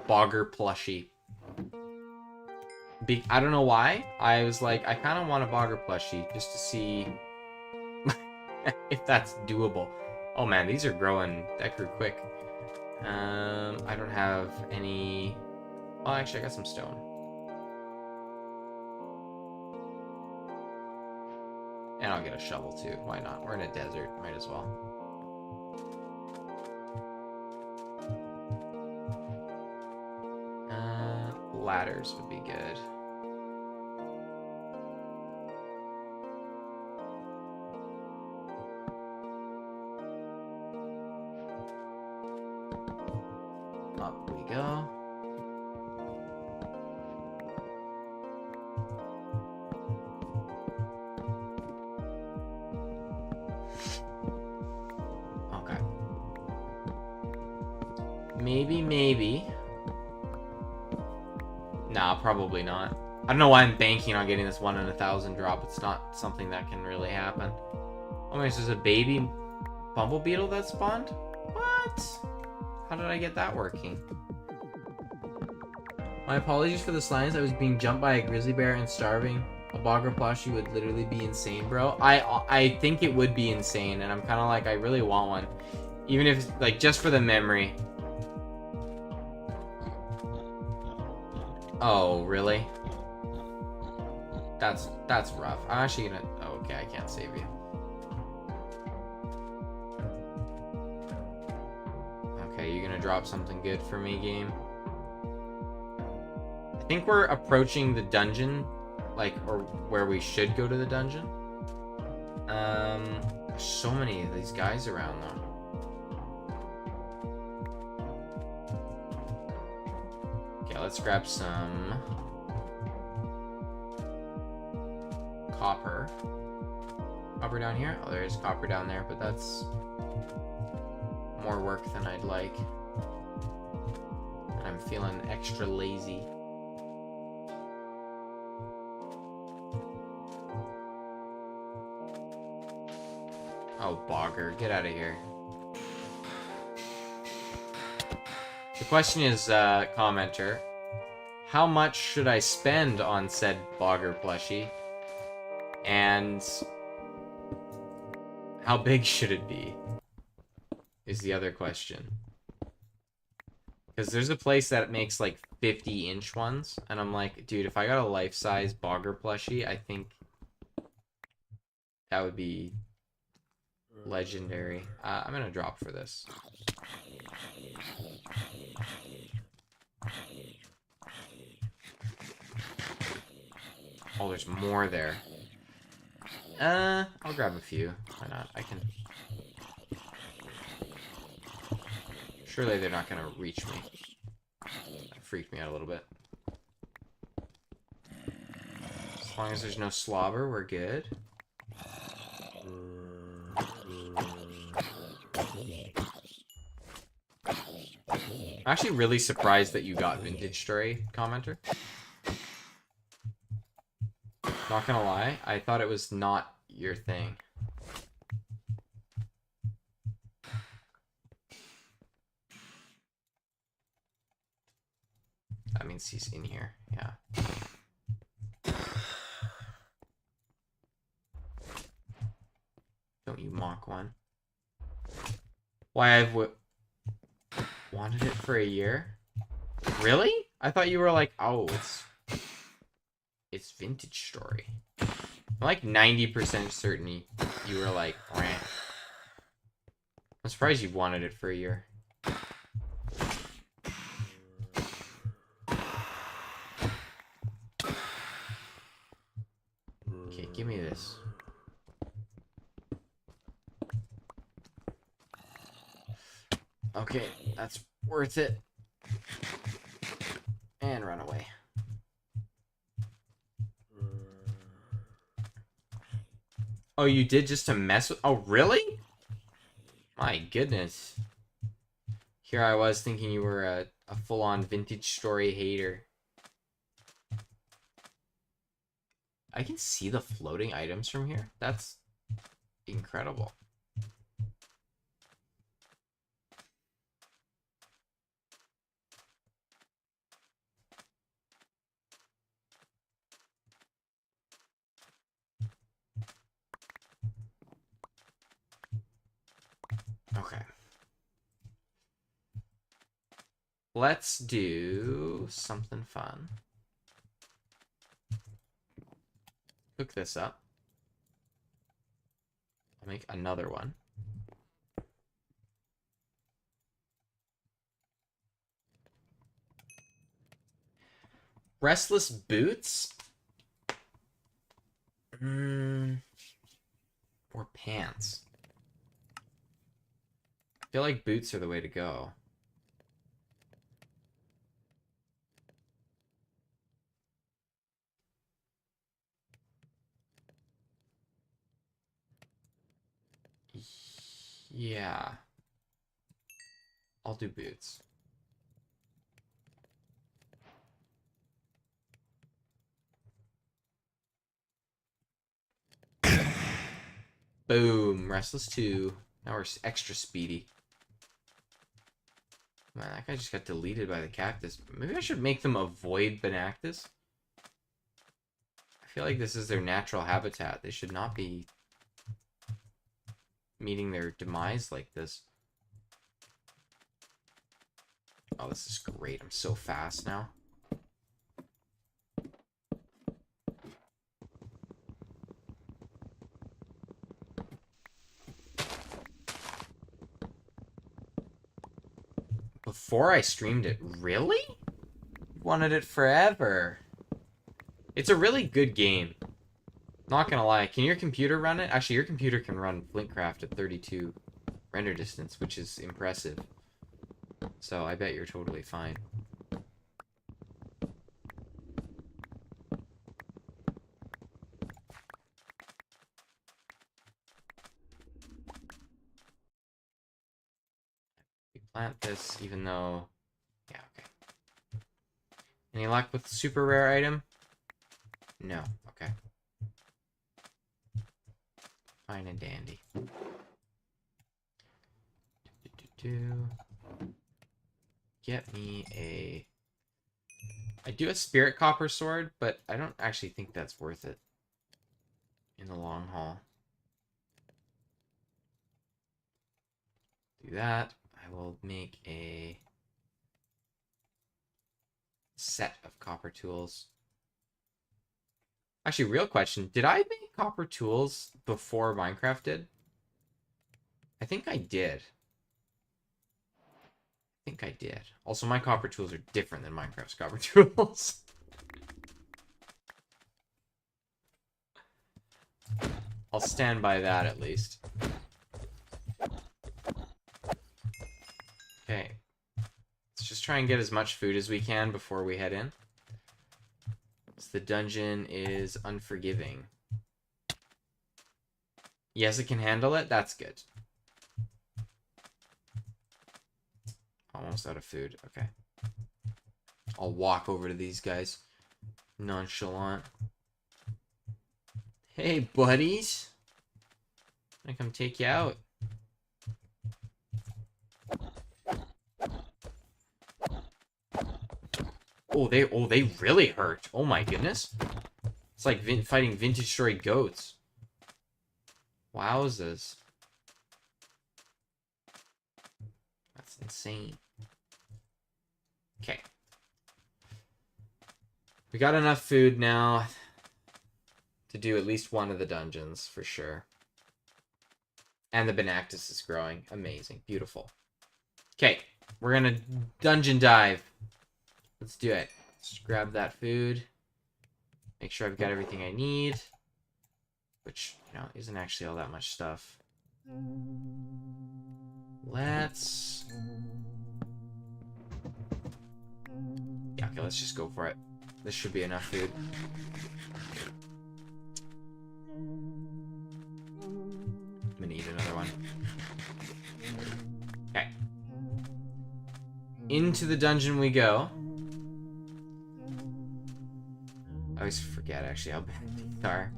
Bogger plushie. I don't know why. I was like, I kind of want a Bogger plushie just to see if that's doable. Oh man, these are growing. That grew quick. I don't have any... Oh, actually, I got some stone. And I'll get a shovel too. Why not? We're in a desert. Might as well. Ladders would be good. Up we go. Okay. Maybe. Nah, probably not. I don't know why I'm banking on getting this 1 in 1,000 drop. It's not something that can really happen. Oh my gosh, there's a baby bumble beetle that spawned? What? How did I get that working? My apologies for the slimes. I was being jumped by a grizzly bear and starving. A bogger plushie would literally be insane, bro. I think it would be insane, and I'm kind of like, I really want one. Even if, like, just for the memory. Oh, really? That's rough. I'm actually gonna... Oh, okay, I can't save you. Okay, you're gonna drop something good for me, game. I think we're approaching the dungeon, like, or where we should go to the dungeon. There's so many of these guys around, though. Okay, let's grab some copper. Copper down here? Oh, there is copper down there, but that's more work than I'd like. And I'm feeling extra lazy. Oh, bogger, get out of here. The question is, commenter, how much should I spend on said bogger plushie? And how big should it be? Is the other question. Because there's a place that makes like 50-inch ones, and I'm like, dude, if I got a life-size bogger plushie, I think that would be legendary. I'm gonna drop for this. Oh, there's more there. I'll grab a few. Why not? I can... Surely they're not gonna reach me. That freaked me out a little bit. As long as there's no slobber, we're good. I'm actually really surprised that you got Vintage Story, commenter. Not gonna lie, I thought it was not your thing. That means he's in here, yeah. Don't you mock one. Why I've wanted it for a year? Really? I thought you were like, oh, it's Vintage Story. I'm like 90% certain you were like, Rah. I'm surprised you wanted it for a year. Okay, give me this. Okay, that's worth it. And run away. Oh, you did just to mess with... Oh, really? My goodness. Here I was thinking you were a full-on Vintage Story hater. I can see the floating items from here. That's incredible. Okay. Let's do something fun. Cook this up. Make another one. Restless boots? Or pants? I feel like boots are the way to go. Yeah. I'll do boots. Boom. Restless 2. Now we're extra speedy. Man, that guy just got deleted by the cactus. Maybe I should make them avoid Banactus. I feel like this is their natural habitat. They should not be meeting their demise like this. Oh, this is great. I'm so fast now. Before I streamed it, really? Wanted it forever. It's a really good game. Not gonna lie. Can your computer run it? Actually, your computer can run Flintcraft at 32 render distance, which is impressive. So I bet you're totally fine. We plant this, even though... Yeah, okay. Any luck with the super rare item? No. Okay. Fine and dandy. Get me a... I do a spirit copper sword, but I don't actually think that's worth it in the long haul. Do that. I will make a set of copper tools. Actually, real question. Did I make copper tools before Minecraft did? I think I did. I think I did. Also, my copper tools are different than Minecraft's copper tools. I'll stand by that at least. Okay. Let's just try and get as much food as we can before we head in. So the dungeon is unforgiving. Yes, it can handle it. That's good. Almost out of food. Okay. I'll walk over to these guys. Nonchalant. Hey, buddies. I'm gonna come take you out. Oh, they really hurt. Oh my goodness. It's like fighting vintage story goats. Wowzers. That's insane. Okay. We got enough food now to do at least one of the dungeons, for sure. And the Banactus is growing. Amazing. Beautiful. Okay. We're gonna dungeon dive. Let's do it. Just grab that food. Make sure I've got everything I need. Which, you know, isn't actually all that much stuff. Let's... Yeah, okay, let's just go for it. This should be enough food. I'm gonna eat another one. Okay. Into the dungeon we go. I always forget, actually, how bad these are.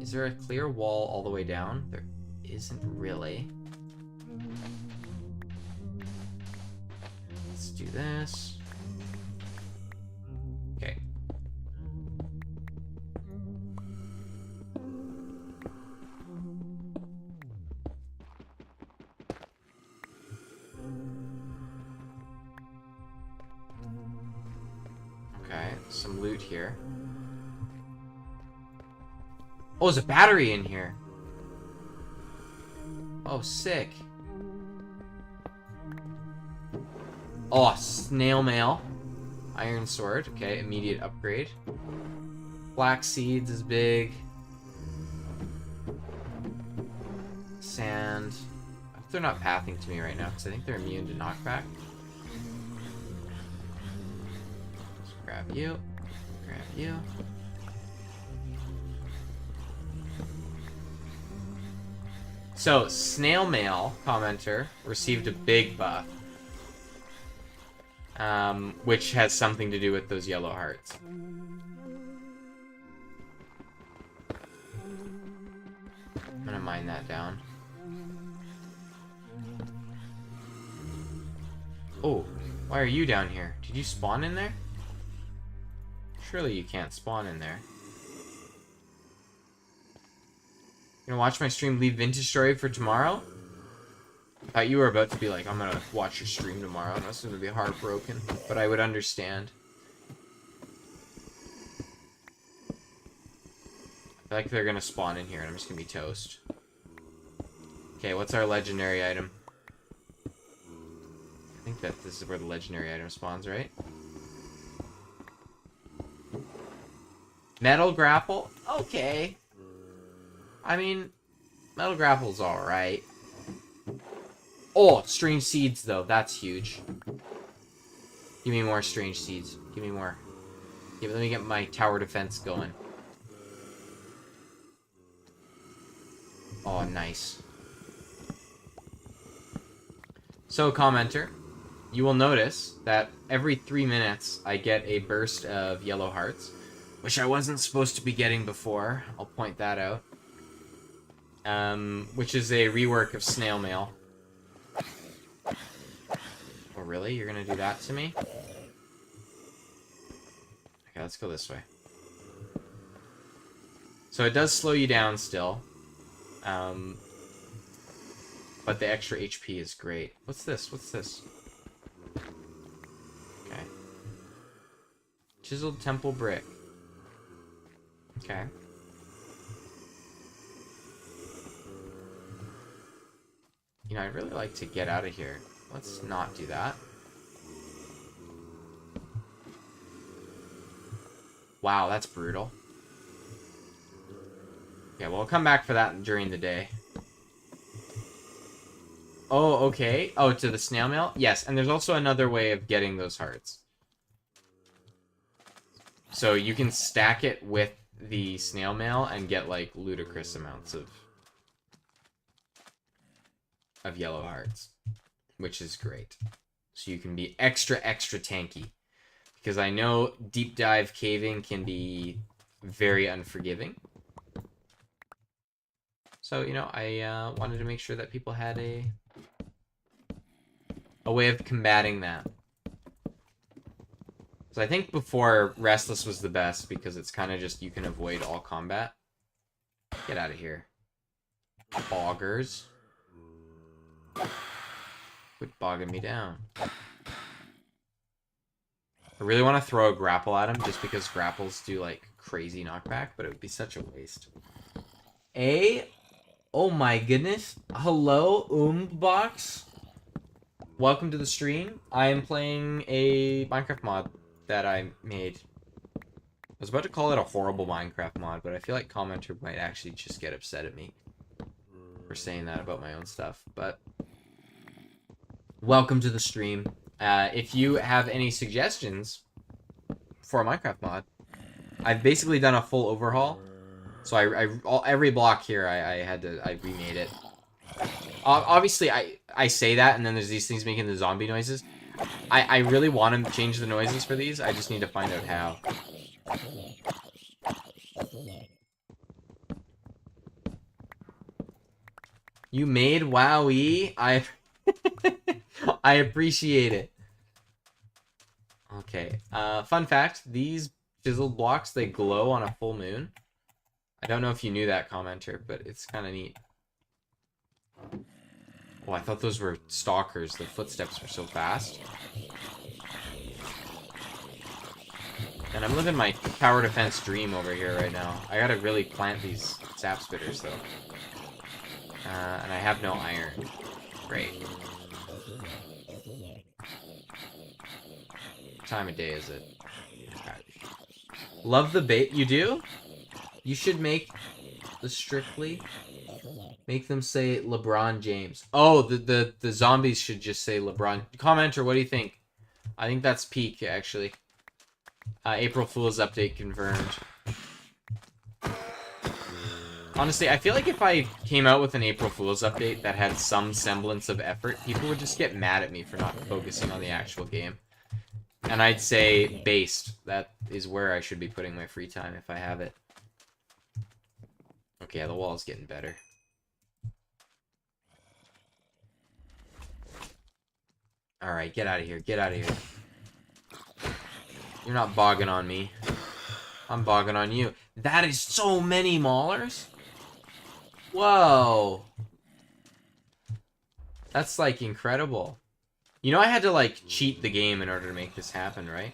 Is there a clear wall all the way down? There isn't really. Let's do this. Okay. Okay, some loot here. Oh, there's a battery in here. Oh, sick. Oh, snail mail. Iron sword. Okay, immediate upgrade. Black seeds is big. Sand. I hope they're not pathing to me right now, because I think they're immune to knockback. Just grab you. Grab you. So, snail mail commenter received a big buff. Which has something to do with those yellow hearts. I'm gonna mine that down. Oh, why are you down here? Did you spawn in there? Surely you can't spawn in there. You gonna watch my stream Leave Vintage Story for tomorrow? I thought you were about to be like, I'm gonna watch your stream tomorrow, and I was gonna be heartbroken, but I would understand. I feel like they're gonna spawn in here, and I'm just gonna be toast. Okay, what's our legendary item? I think that this is where the legendary item spawns, right? Metal grapple? Okay. I mean, metal grapple's alright. Oh, strange seeds, though. That's huge. Give me more strange seeds. Give me more. Yeah, let me get my tower defense going. Oh, nice. So, commenter, you will notice that every 3 minutes I get a burst of yellow hearts, which I wasn't supposed to be getting before. I'll point that out. Which is a rework of snail mail. Oh, really? You're gonna do that to me? Okay, let's go this way. So it does slow you down still. But the extra HP is great. What's this? What's this? Okay. Chiseled temple brick. Okay. You know, I'd really like to get out of here. Let's not do that. Wow, that's brutal. Okay, well, I'll come back for that during the day. Oh, okay. Oh, to the snail mail? Yes, and there's also another way of getting those hearts. So you can stack it with the snail mail and get, like, ludicrous amounts of yellow hearts, which is great. So you can be extra tanky, because I know deep dive caving can be very unforgiving. So, you know, I wanted to make sure that people had a way of combating that. So I think before, Restless was the best, because it's kind of just, you can avoid all combat. Get out of here. Boggers. Quit bogging me down. I really want to throw a grapple at him, just because grapples do, like, crazy knockback, but it would be such a waste. Oh my goodness. Hello, Box. Welcome to the stream. I am playing a Minecraft mod that I made. I was about to call it a horrible Minecraft mod, but I feel like commenter might actually just get upset at me for saying that about my own stuff. But welcome to the stream. If you have any suggestions for a Minecraft mod, I've basically done a full overhaul. So every block here, I remade it. Obviously, I say that, and then there's these things making the zombie noises. I really want to change the noises for these. I just need to find out how. You made WoW-E? I appreciate it. Okay. Fun fact, these chiseled blocks, they glow on a full moon. I don't know if you knew that, commenter, but it's kind of neat. Oh, I thought those were stalkers. The footsteps were so fast. And I'm living my tower defense dream over here right now. I gotta really plant these sap spitters, though. And I have no iron. Great. What time of day is it? Okay. Love the bait. You do? You should make the Strictly. Make them say LeBron James. Oh, the zombies should just say LeBron. Commenter, what do you think? I think that's peak, actually. April Fool's update confirmed. Honestly, I feel like if I came out with an April Fool's update that had some semblance of effort, people would just get mad at me for not focusing on the actual game. And I'd say based. That is where I should be putting my free time if I have it. Okay, the wall's getting better. Alright, get out of here. Get out of here. You're not bogging on me. I'm bogging on you. That is so many maulers? Whoa. That's, like, incredible. You know I had to, like, cheat the game in order to make this happen, right?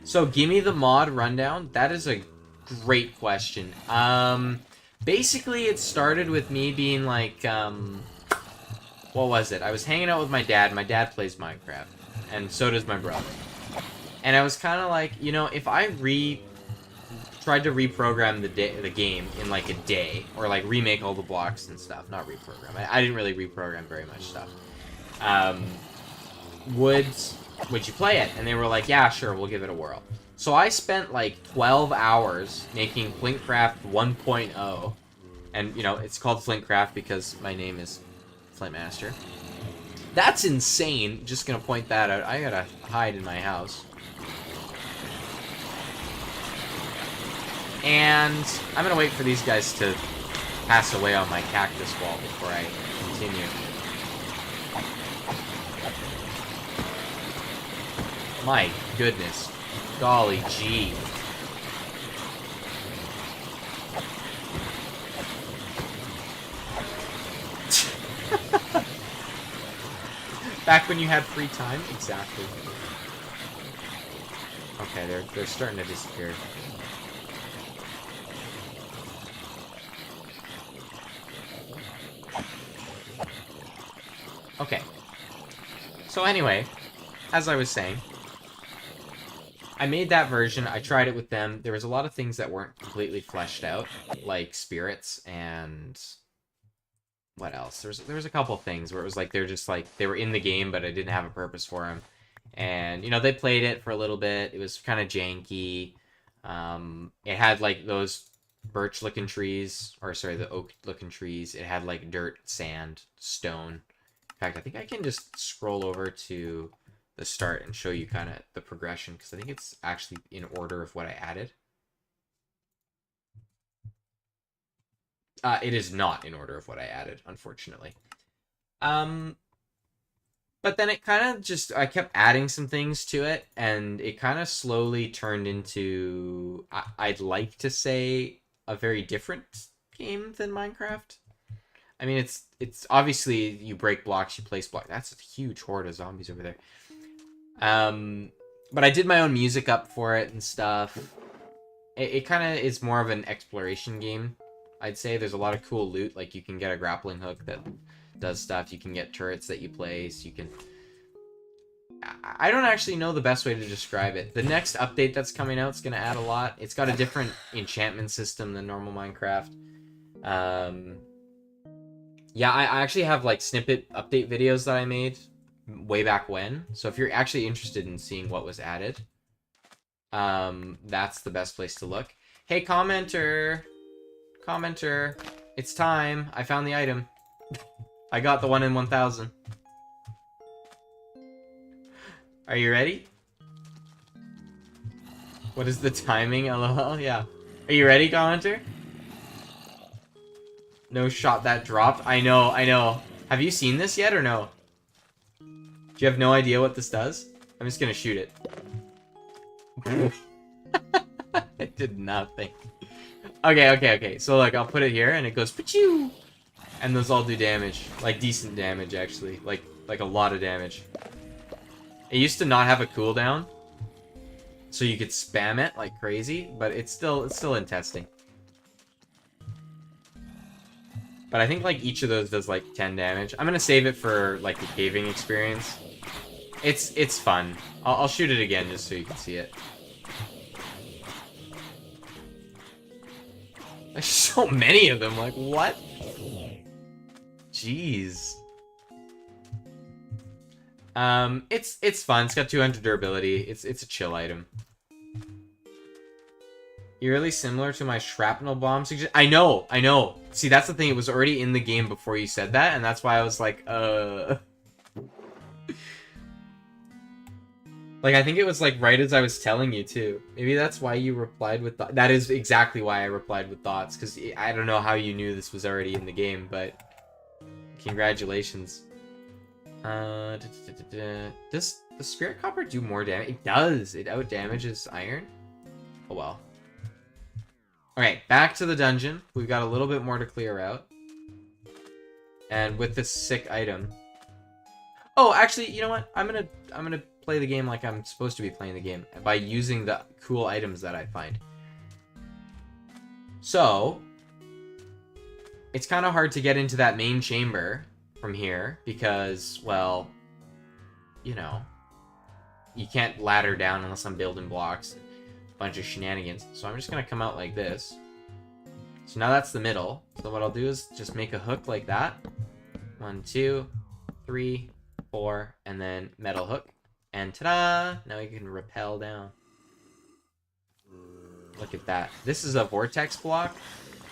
So, give me the mod rundown. That is a great question. Basically, it started with me being, like, what was it? I was hanging out with my dad. My dad plays Minecraft. And so does my brother. And I was kind of like, you know, if I tried to reprogram the game in like a day, or like remake all the blocks and stuff, not reprogram. I didn't really reprogram very much stuff. Would you play it? And they were like, yeah, sure, we'll give it a whirl. So I spent like 12 hours making Flintcraft 1.0, and you know it's called Flintcraft because my name is Flintmaster. That's insane. Just gonna point that out. I gotta hide in my house. And I'm gonna wait for these guys to pass away on my cactus wall before I continue. My goodness. Golly gee. Back when you had free time? Exactly. Okay, they're starting to disappear. Okay. So anyway, as I was saying, I made that version. I tried it with them. There was a lot of things that weren't completely fleshed out, like spirits and what else? There was a couple things where it was like they were in the game, but I didn't have a purpose for them. And you know, they played it for a little bit. It was kind of janky. It had like those birch-looking trees, or sorry, the oak-looking trees. It had like dirt, sand, stone. In fact, I think I can just scroll over to the start and show you kind of the progression, because I think it's actually in order of what I added. It is not in order of what I added, unfortunately. But then it kind of just, I kept adding some things to it, and it kind of slowly turned into, I'd like to say, a very different game than Minecraft. I mean, it's obviously you break blocks, you place blocks. That's a huge horde of zombies over there. But I did my own music up for it and stuff. It kind of is more of an exploration game, I'd say. There's a lot of cool loot. Like, you can get a grappling hook that does stuff. You can get turrets that you place. You can... I don't actually know the best way to describe it. The next update that's coming out is going to add a lot. It's got a different enchantment system than normal Minecraft. Yeah, I actually have, like, snippet update videos that I made way back when. So if you're actually interested in seeing what was added, that's the best place to look. Hey, commenter, it's time. I found the item. I got the 1 in 1,000. Are you ready? What is the timing? LOL. Yeah. Are you ready, commenter? No shot that dropped. I know. Have you seen this yet or no? Do you have no idea what this does? I'm just gonna shoot it. It did nothing. Okay. So look, I'll put it here and it goes pachoo! And those all do damage. Like decent damage actually. Like a lot of damage. It used to not have a cooldown, so you could spam it like crazy, but it's still in testing. But I think like each of those does like 10 damage. I'm gonna save it for like the caving experience. It's fun. I'll shoot it again just so you can see it. There's so many of them. Like what? Jeez. It's fun. It's got 200 durability. It's a chill item. Eerily similar to my shrapnel bomb suggestion. I know. See, that's the thing. It was already in the game before you said that, and that's why I was like, Like, I think it was, like, right as I was telling you, too. Maybe that's why you replied with thoughts. That is exactly why I replied with thoughts, because I don't know how you knew this was already in the game, but congratulations. Does the Spirit Copper do more damage? It does! It out-damages iron? Oh, well. Alright, back to the dungeon. We've got a little bit more to clear out. And with this sick item... Oh, actually, you know what? I'm gonna play the game like I'm supposed to be playing the game by using the cool items that I find. So, it's kind of hard to get into that main chamber from here because, well, you know, you can't ladder down unless I'm building blocks. A bunch of shenanigans. So I'm just gonna come out like this. So now that's the middle. So what I'll do is just make a hook like that. 1, 2, 3, 4, and then metal hook. And ta-da! Now you can rappel down. Look at that. This is a vortex block.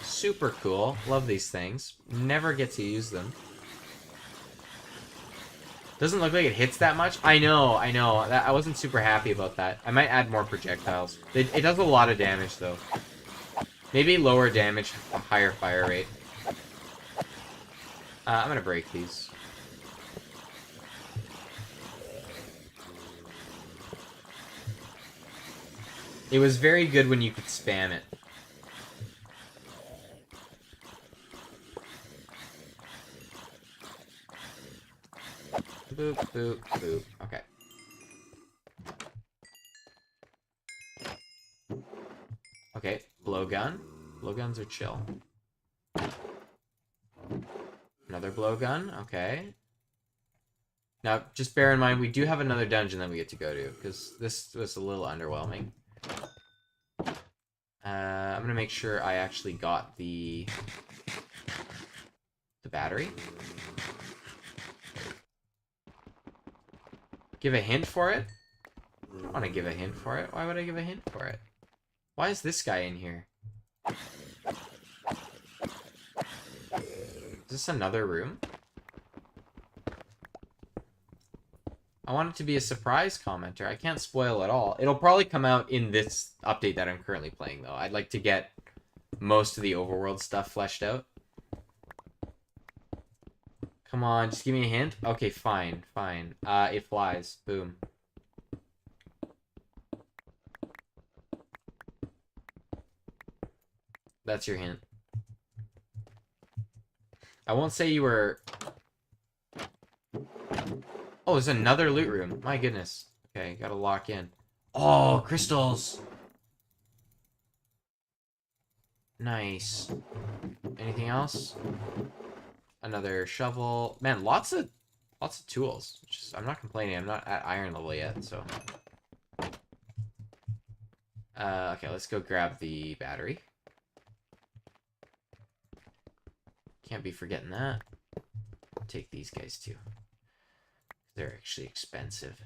Super cool. Love these things. Never get to use them. Doesn't look like it hits that much. I know. I wasn't super happy about that. I might add more projectiles. It does a lot of damage, though. Maybe lower damage, a higher fire rate. I'm gonna break these. It was very good when you could spam it. Boop, boop, boop. Okay. Okay, blowgun. Blowguns are chill. Another blowgun. Okay. Now, just bear in mind, we do have another dungeon that we get to go to, because this was a little underwhelming. I'm gonna make sure I actually got the battery. Give a hint for it? I don't want to give a hint for it. Why would I give a hint for it? Why is this guy in here? Is this another room? I want it to be a surprise commenter. I can't spoil it all. It'll probably come out in this update that I'm currently playing, though. I'd like to get most of the overworld stuff fleshed out. Come on, just give me a hint. Okay, fine. It flies. Boom. That's your hint. I won't say you were... Oh, there's another loot room. My goodness. Okay, gotta lock in. Oh, crystals! Nice. Anything else? Another shovel. Man, lots of tools. I'm not complaining. I'm not at iron level yet, so. Okay, let's go grab the battery. Can't be forgetting that. Take these guys too. They're actually expensive.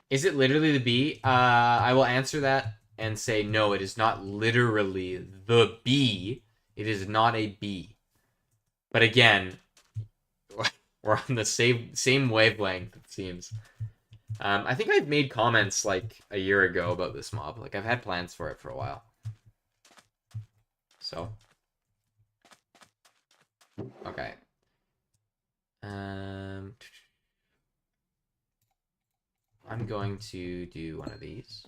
Is it literally the bee? I will answer that and say no, it is not literally the bee. It is not a bee. But again, we're on the same wavelength, it seems. I think I've made comments like a year ago about this mob. Like, I've had plans for it for a while. So. Okay. I'm going to do one of these.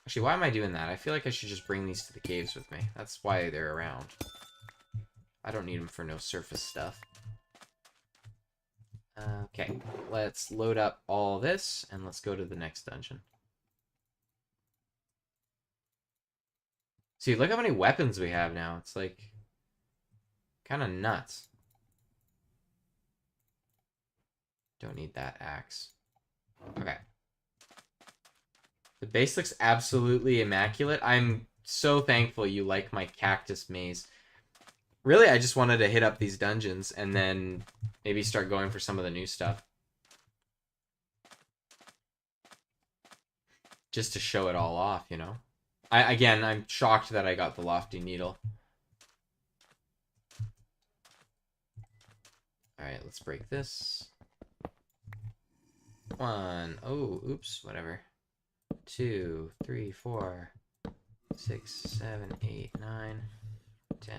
Actually, why am I doing that? I feel like I should just bring these to the caves with me. That's why they're around. I don't need them for no surface stuff. Okay, let's load up all this, and let's go to the next dungeon. See, look how many weapons we have now. It's like kind of nuts. Don't need that axe. Okay. The base looks absolutely immaculate. I'm so thankful you like my cactus maze. Really, I just wanted to hit up these dungeons and then maybe start going for some of the new stuff. Just to show it all off, you know? Again, I'm shocked that I got the lofty needle. Alright, let's break this. 1. Oh, oops, whatever. 2, 3, 4, 6, 7, 8, 9, 10.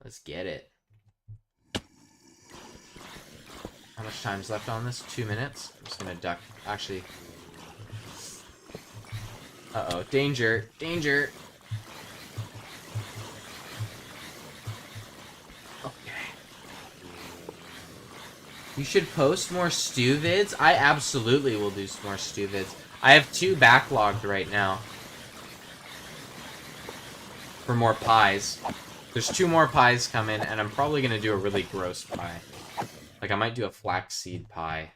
Let's get it. How much time's left on this? 2 minutes. I'm just gonna duck. Actually. Uh-oh. Danger. Danger. Okay. You should post more stew vids. I absolutely will do some more stew vids. I have 2 backlogged right now. For more pies. There's 2 more pies coming, and I'm probably gonna do a really gross pie. Like, I might do a flaxseed pie.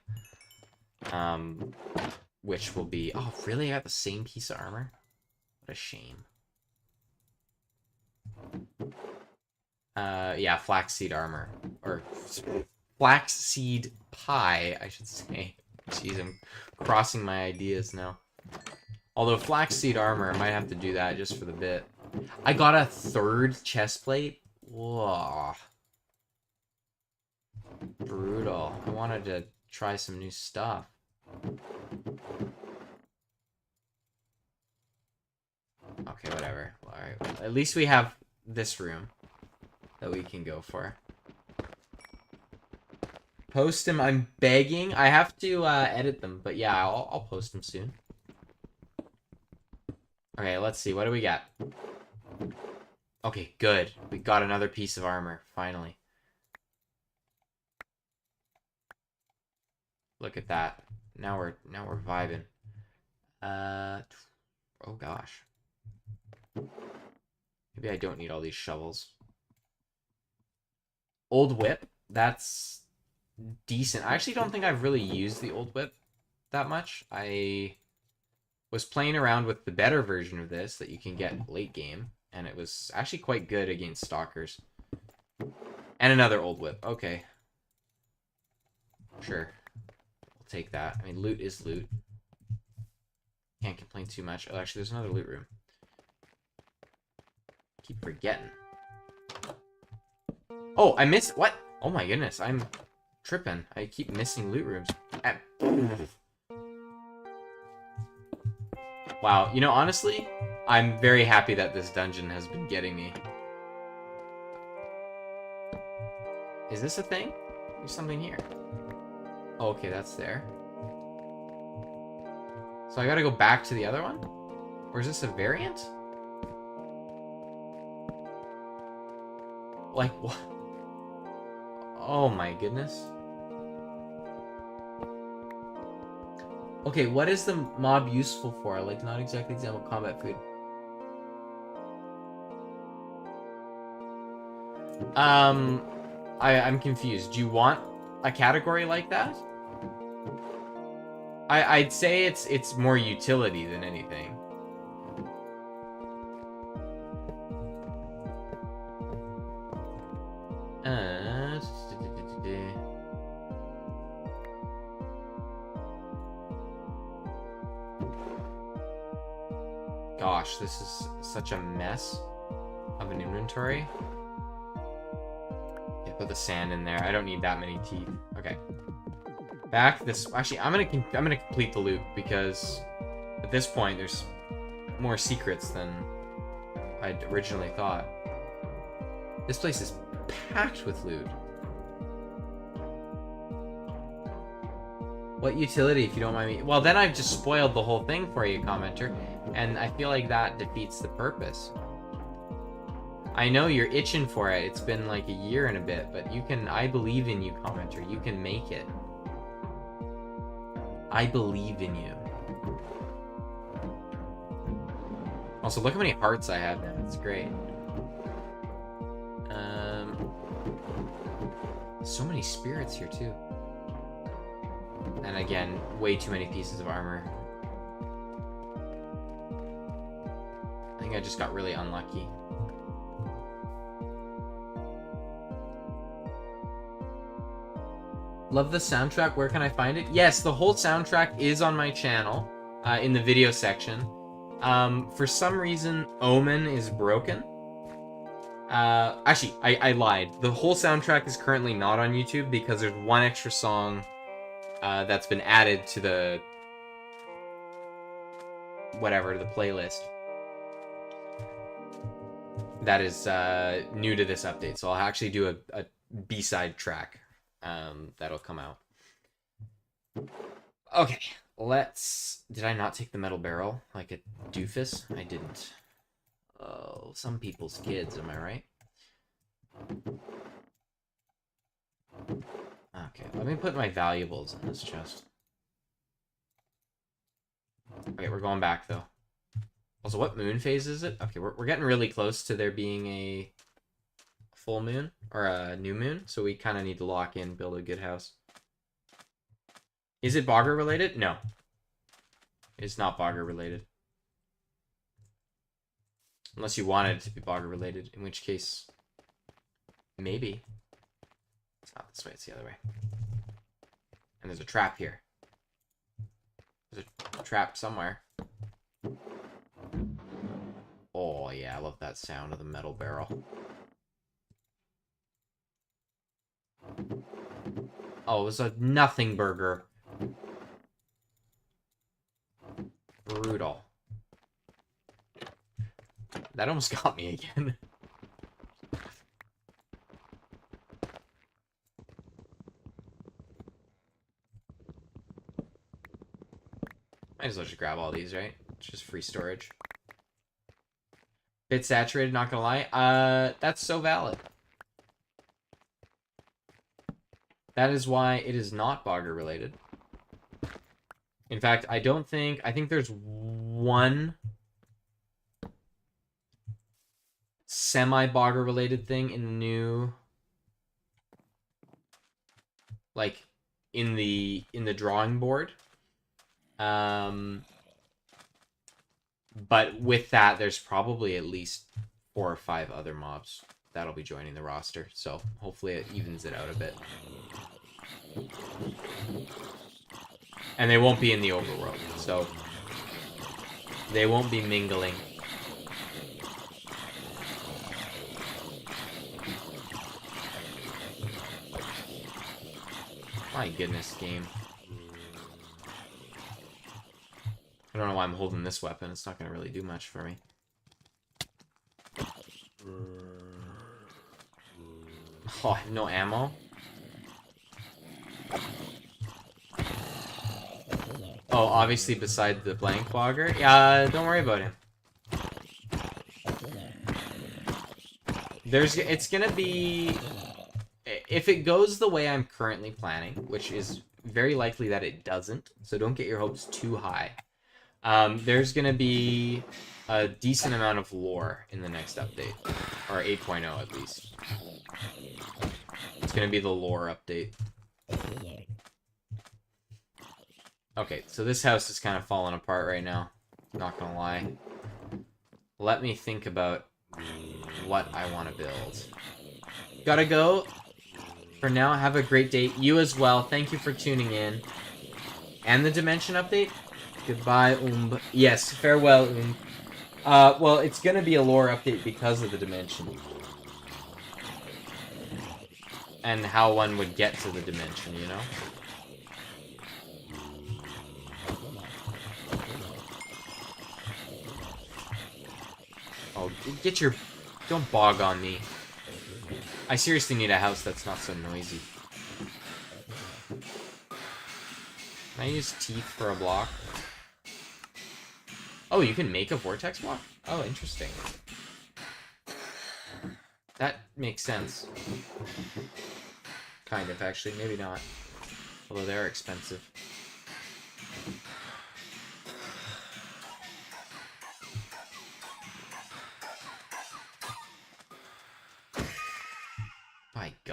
Which will be... Oh, really? I got the same piece of armor? What a shame. Yeah, flaxseed armor. Or flaxseed pie, I should say. Jeez, I'm crossing my ideas now. Although flaxseed armor, I might have to do that just for the bit. I got a 3rd chest plate. Whoa. Brutal. I wanted to try some new stuff. Okay, whatever. Alright, well, at least we have this room that we can go for. Post them. I'm begging. I have to edit them, but yeah, I'll post them soon. Okay, let's see. What do we got? Okay, good. We got another piece of armor, finally. Look at that. Now we're vibing. Oh gosh. Maybe I don't need all these shovels. Old whip. That's decent. I actually don't think I've really used the old whip that much. I was playing around with the better version of this that you can get late game, and it was actually quite good against stalkers. And another old whip. Okay. Sure. We'll take that. I mean, loot is loot. Can't complain too much. Oh, actually, there's another loot room. Keep forgetting. Oh, I missed... What? Oh my goodness, I'm tripping. I keep missing loot rooms. Wow, you know, honestly, I'm very happy that this dungeon has been getting me. Is this a thing? There's something here. Oh, okay, that's there. So I gotta go back to the other one? Or is this a variant? Like, what? Oh my goodness. Okay, what is the mob useful for? Like, not exactly example combat food. I'm confused. Do you want a category like that? I'd say it's more utility than anything. Gosh, this is such a mess of an inventory. Yeah, put the sand in there. I don't need that many teeth. Okay. Back this. Actually, I'm gonna complete the loop because at this point there's more secrets than I'd originally thought. This place is packed with loot. What utility, if you don't mind me? Well, then I've just spoiled the whole thing for you, commenter, and I feel like that defeats the purpose. I know you're itching for it. It's been like a year and a bit, but you can. I believe in you, commenter. You can make it. I believe in you. Also, look how many hearts I have now. It's great. So many spirits here, too. And again, way too many pieces of armor. I think I just got really unlucky. Love the soundtrack. Where can I find it? Yes, the whole soundtrack is on my channel, in the video section. For some reason, Omen is broken. Actually, I lied. The whole soundtrack is currently not on YouTube because there's one extra song that's been added to the whatever, the playlist. That is new to this update. So I'll actually do a B-side track that'll come out. Okay, let's... Did I not take the metal barrel like a doofus? I didn't. Oh, some people's kids, am I right? Okay, let me put my valuables in this chest. Okay, we're going back, though. Also, what moon phase is it? Okay, we're getting really close to there being a full moon, or a new moon, so we kind of need to lock in, build a good house. Is it Bogger related? No. It's not Bogger related. Unless you wanted it to be Bogger related, in which case, maybe. It's not this way, it's the other way. And there's a trap here. There's a trap somewhere. Oh yeah, I love that sound of the metal barrel. Oh, it was a nothing burger. Brutal. That almost got me again. Might as well just grab all these, right? It's just free storage. Bit saturated, not gonna lie. That's so valid. That is why it is not Bogger related. In fact, I think there's one semi-Bogger related thing in the new, like, in the drawing board. But with that, there's probably at least 4 or 5 other mobs that'll be joining the roster. So hopefully it evens it out a bit. And they won't be in the overworld, so they won't be mingling. My goodness, game. I don't know why I'm holding this weapon. It's not going to really do much for me. Oh, I have no ammo? Oh, obviously beside the blank Bogger? Yeah, don't worry about him. It's gonna be... If it goes the way I'm currently planning, which is very likely that it doesn't, so don't get your hopes too high. There's gonna be a decent amount of lore in the next update. Or 8.0 at least. It's gonna be the lore update. Okay, so this house is kind of falling apart right now. Not gonna lie. Let me think about what I want to build. Gotta go. For now, have a great day. You as well. Thank you for tuning in. And the Dimension update? Goodbye, Umb. Yes, farewell, Umb. Well, it's gonna be a lore update because of the Dimension. And how one would get to the Dimension, you know? Oh, get your... Don't bog on me. I seriously need a house that's not so noisy. Can I use teeth for a block? Oh, you can make a vortex block? Oh, interesting. That makes sense. Kind of, actually. Maybe not. Although they're expensive.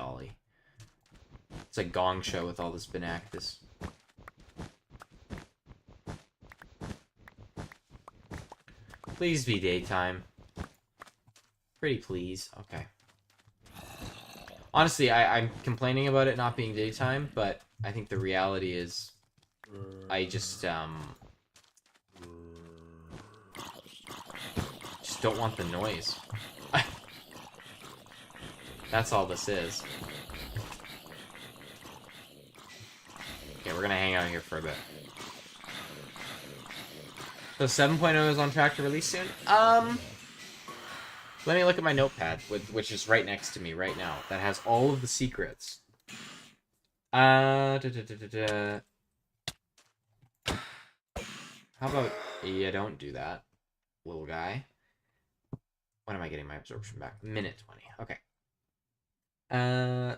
dolly. It's a gong show with all this Benactus. Please be daytime. Pretty please. Okay. Honestly, I'm complaining about it not being daytime, but I think the reality is I just don't want the noise. That's all this is. Okay, we're gonna hang out here for a bit. So 7.0 is on track to release soon? Let me look at my notepad, which is right next to me right now. That has all of the secrets. How about you don't do that, little guy? When am I getting my absorption back? Minute 20. Okay.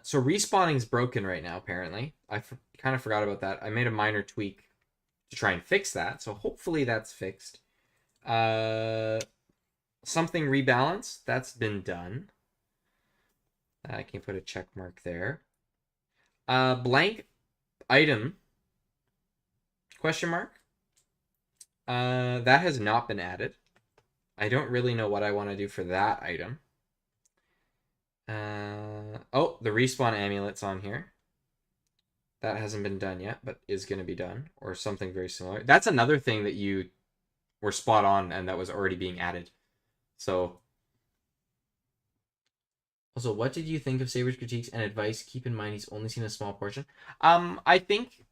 So respawning's broken right now, apparently. I kind of forgot about that. I made a minor tweak to try and fix that, so hopefully that's fixed. Something rebalanced, that's been done. I can put a check mark there. Blank item, question mark. That has not been added. I don't really know what I want to do for that item. Oh, the respawn amulet's on here. That hasn't been done yet, but is going to be done, or something very similar. That's another thing that you were spot on, and that was already being added. So, also, what did you think of Saber's critiques and advice? Keep in mind he's only seen a small portion. I think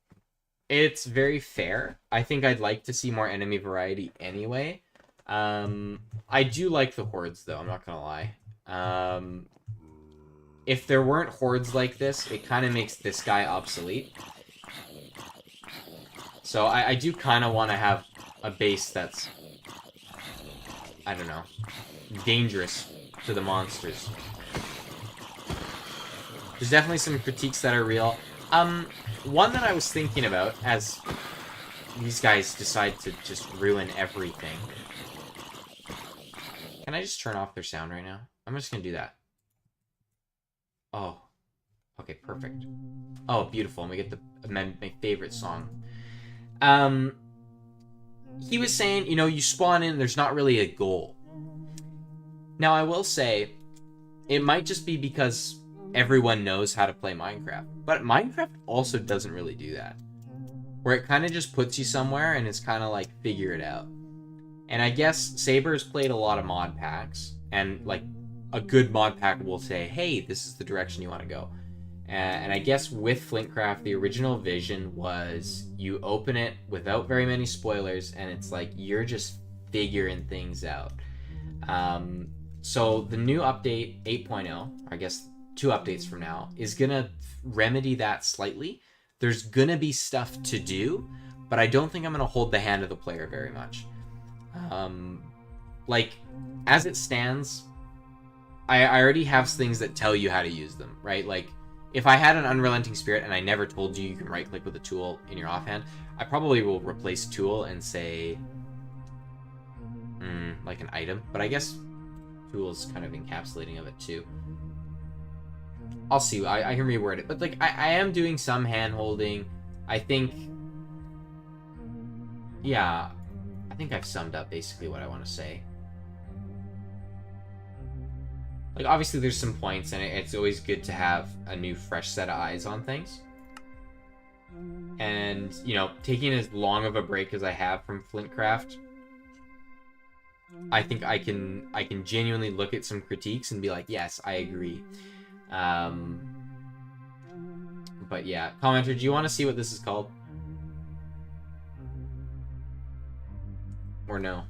it's very fair. I think I'd like to see more enemy variety anyway. I do like the hordes, though. I'm not gonna lie. If there weren't hordes like this, it kind of makes this guy obsolete. So I do kind of want to have a base that's, I don't know, dangerous to the monsters. There's definitely some critiques that are real. One that I was thinking about, as these guys decide to just ruin everything. Can I just turn off their sound right now? I'm just gonna do that. Oh. Okay, perfect. Oh, beautiful. And we get my favorite song. He was saying, you know, you spawn in, there's not really a goal. Now, I will say, it might just be because everyone knows how to play Minecraft. But Minecraft also doesn't really do that. Where it kind of just puts you somewhere and it's kind of like, figure it out. And I guess Saber's played a lot of mod packs. And, like, a good mod pack will say, hey, this is the direction you want to go. And I guess with Flintcraft, the original vision was you open it without very many spoilers, and it's like you're just figuring things out. So the new update, 8.0, I guess 2 updates from now, is going to remedy that slightly. There's going to be stuff to do, but I don't think I'm going to hold the hand of the player very much. Like, as it stands, I already have things that tell you how to use them, right? Like, if I had an Unrelenting Spirit and I never told you can right-click with a tool in your offhand, I probably will replace tool and say, like an item. But I guess tool is kind of encapsulating of it too. I'll see. I hear me word it. But, like, I am doing some hand-holding. I think, yeah, I think I've summed up basically what I want to say. Like, obviously there's some points, and it's always good to have a new, fresh set of eyes on things. And, you know, taking as long of a break as I have from Flintcraft, I think I can genuinely look at some critiques and be like, yes, I agree. But yeah, commenter, do you want to see what this is called? Or no?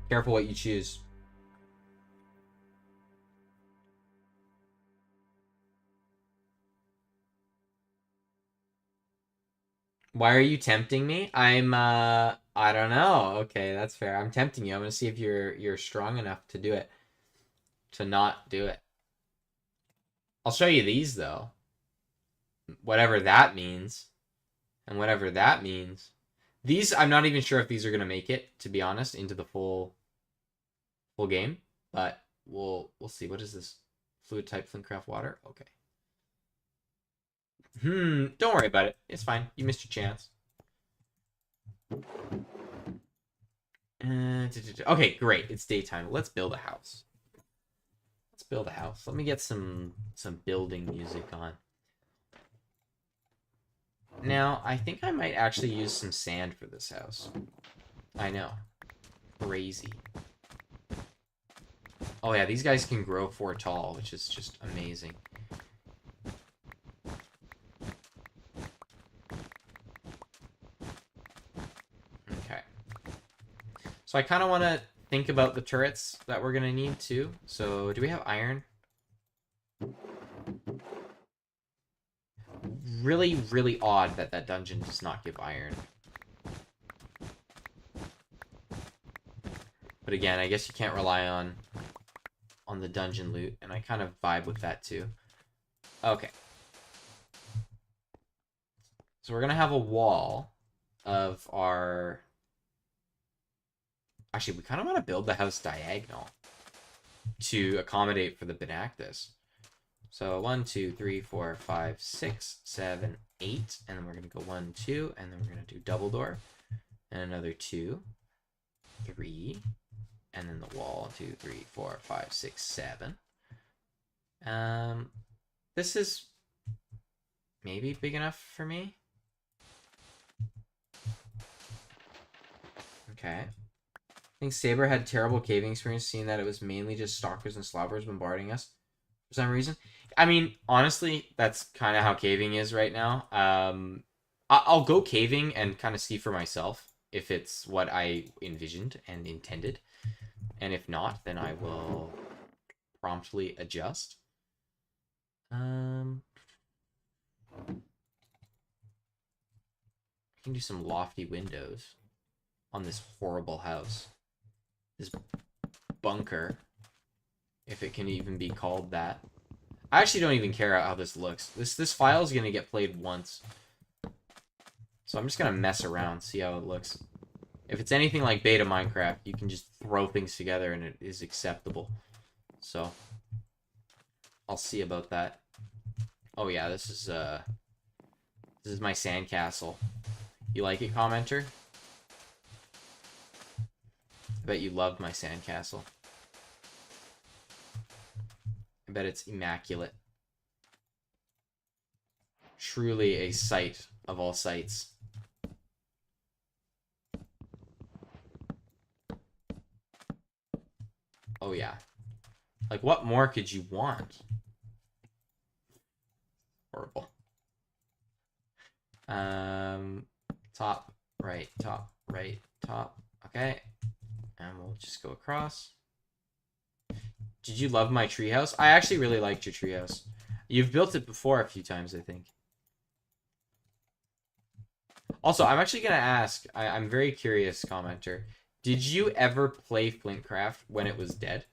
Careful what you choose. Why are you tempting me? I'm, I don't know. Okay, that's fair. I'm tempting you. I'm gonna see if you're strong enough to do it. To not do it. I'll show you these, though. Whatever that means. And whatever that means. These, I'm not even sure if these are gonna make it, to be honest, into the full game. But we'll see. What is this? Fluid type Flintcraft water? Okay. Don't worry about it. It's fine. You missed your chance. Okay, great. It's daytime. Let's build a house. Let's build a house. Let me get some building music on. Now, I think I might actually use some sand for this house. I know. Crazy. Oh yeah, these guys can grow 4 tall, which is just amazing. Okay. So I kind of want to think about the turrets that we're going to need too. So do we have iron? Really, really odd that that dungeon does not give iron. But again, I guess you can't rely on the dungeon loot, and I kind of vibe with that too. Okay. So we're going to have a wall of our... Actually, we kind of want to build the house diagonal to accommodate for the Benactus. So 1, 2, 3, 4, 5, 6, 7, 8, and then we're going to go 1, 2, and then we're going to do double door, and another 2, 3, and then the wall 2, 3, 4, 5, 6, 7. This is maybe big enough for me. Okay. I think Saber had terrible caving experience, seeing that it was mainly just stalkers and slobbers bombarding us for some reason. I mean, honestly, that's kind of how caving is right now. I'll go caving and kind of see for myself if it's what I envisioned and intended. And if not, then I will promptly adjust. I can do some lofty windows on this horrible house. This bunker, if it can even be called that. I actually don't even care how this looks. This file is going to get played once. So I'm just going to mess around, see how it looks. If it's anything like beta Minecraft, you can just throw things together and it is acceptable. So I'll see about that. Oh yeah, this is my sandcastle. You like it, commenter? I bet you loved my sandcastle. I bet it's immaculate. Truly a sight of all sights. Oh yeah. Like, what more could you want? Horrible. Top, right, top. Okay. And we'll just go across. Did you love my treehouse? I actually really liked your treehouse. You've built it before a few times, I think. Also, I'm actually going to ask, I'm very curious, commenter. Did you ever play Flintcraft when it was dead?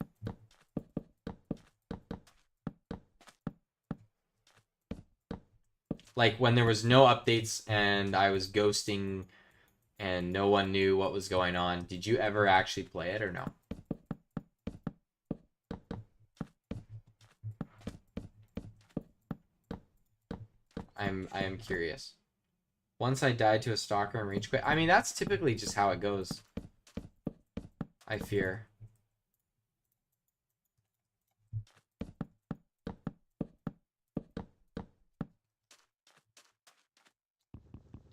Like, when there was no updates and I was ghosting and no one knew what was going on, did you ever actually play it or no? I am curious. Once I died to a stalker and rage quit. I mean, that's typically just how it goes. I fear.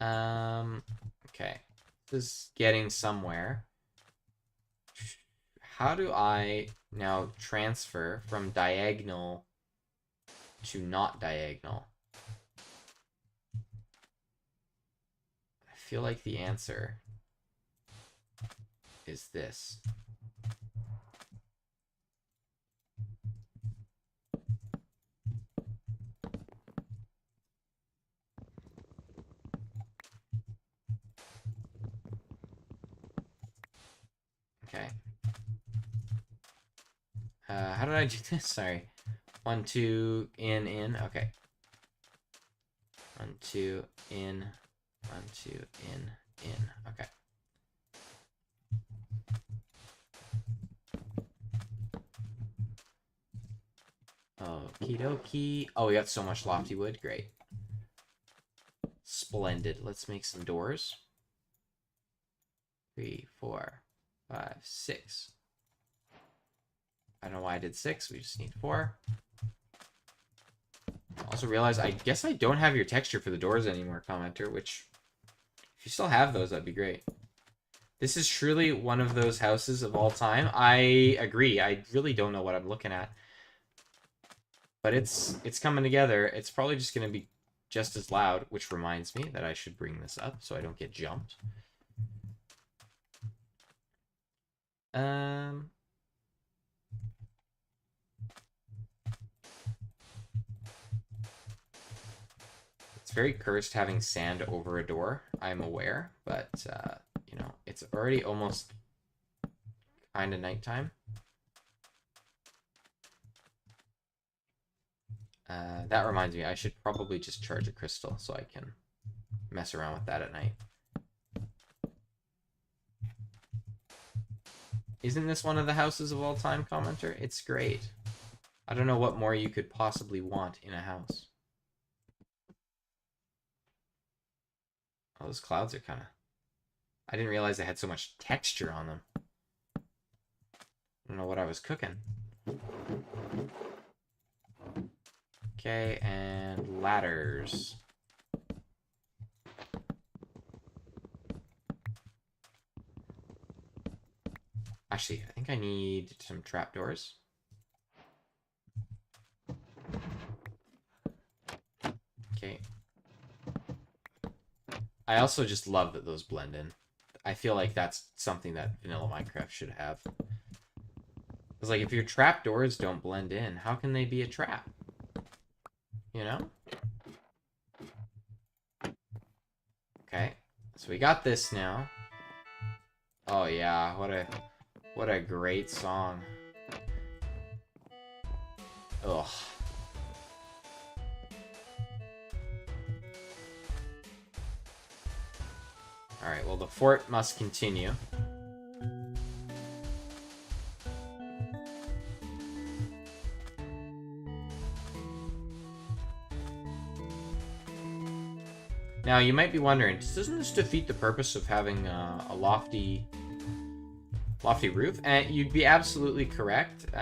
Okay. This is getting somewhere. How do I now transfer from diagonal to not diagonal? I feel like the answer is this. Okay. How did I do this? Sorry. 1, 2, in. Okay. 1, 2, in. 1, 2, in. Okay. Okie dokie. Oh, we got so much lofty wood. Great. Splendid. Let's make some doors. 3, 4, 5, 6. I don't know why I did 6. We just need 4. Also realize, I guess I don't have your texture for the doors anymore, commenter, which, if you still have those, that'd be great. This is truly one of those houses of all time. I agree. I really don't know what I'm looking at. But it's coming together. It's probably just going to be just as loud, which reminds me that I should bring this up so I don't get jumped. It's very cursed having sand over a door, I'm aware, but, you know, it's already almost kind of nighttime. That reminds me, I should probably just charge a crystal so I can mess around with that at night. Isn't this one of the houses of all time, commenter? It's great. I don't know what more you could possibly want in a house. Oh, those clouds are kind of... I didn't realize they had so much texture on them. I don't know what I was cooking. Okay, and ladders. Actually, I think I need some trapdoors. Okay. I also just love that those blend in. I feel like that's something that vanilla Minecraft should have. It's like, if your trapdoors don't blend in, how can they be a trap? You know? Okay. So we got this now. Oh yeah, what a great song. Ugh. Alright, well, the fort must continue. Now, you might be wondering, doesn't this defeat the purpose of having a lofty roof? And you'd be absolutely correct. But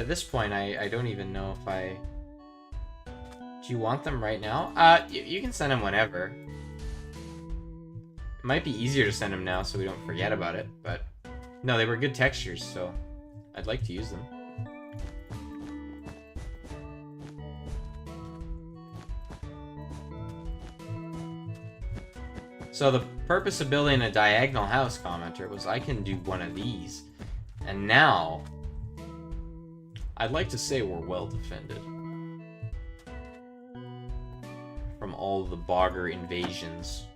at this point, I don't even know if I... Do you want them right now? You can send them whenever. It might be easier to send them now so we don't forget about it, but... No, they were good textures, so I'd like to use them. So the purpose of building a diagonal house, commenter, was I can do one of these. And now, I'd like to say we're well defended from all the bogger invasions.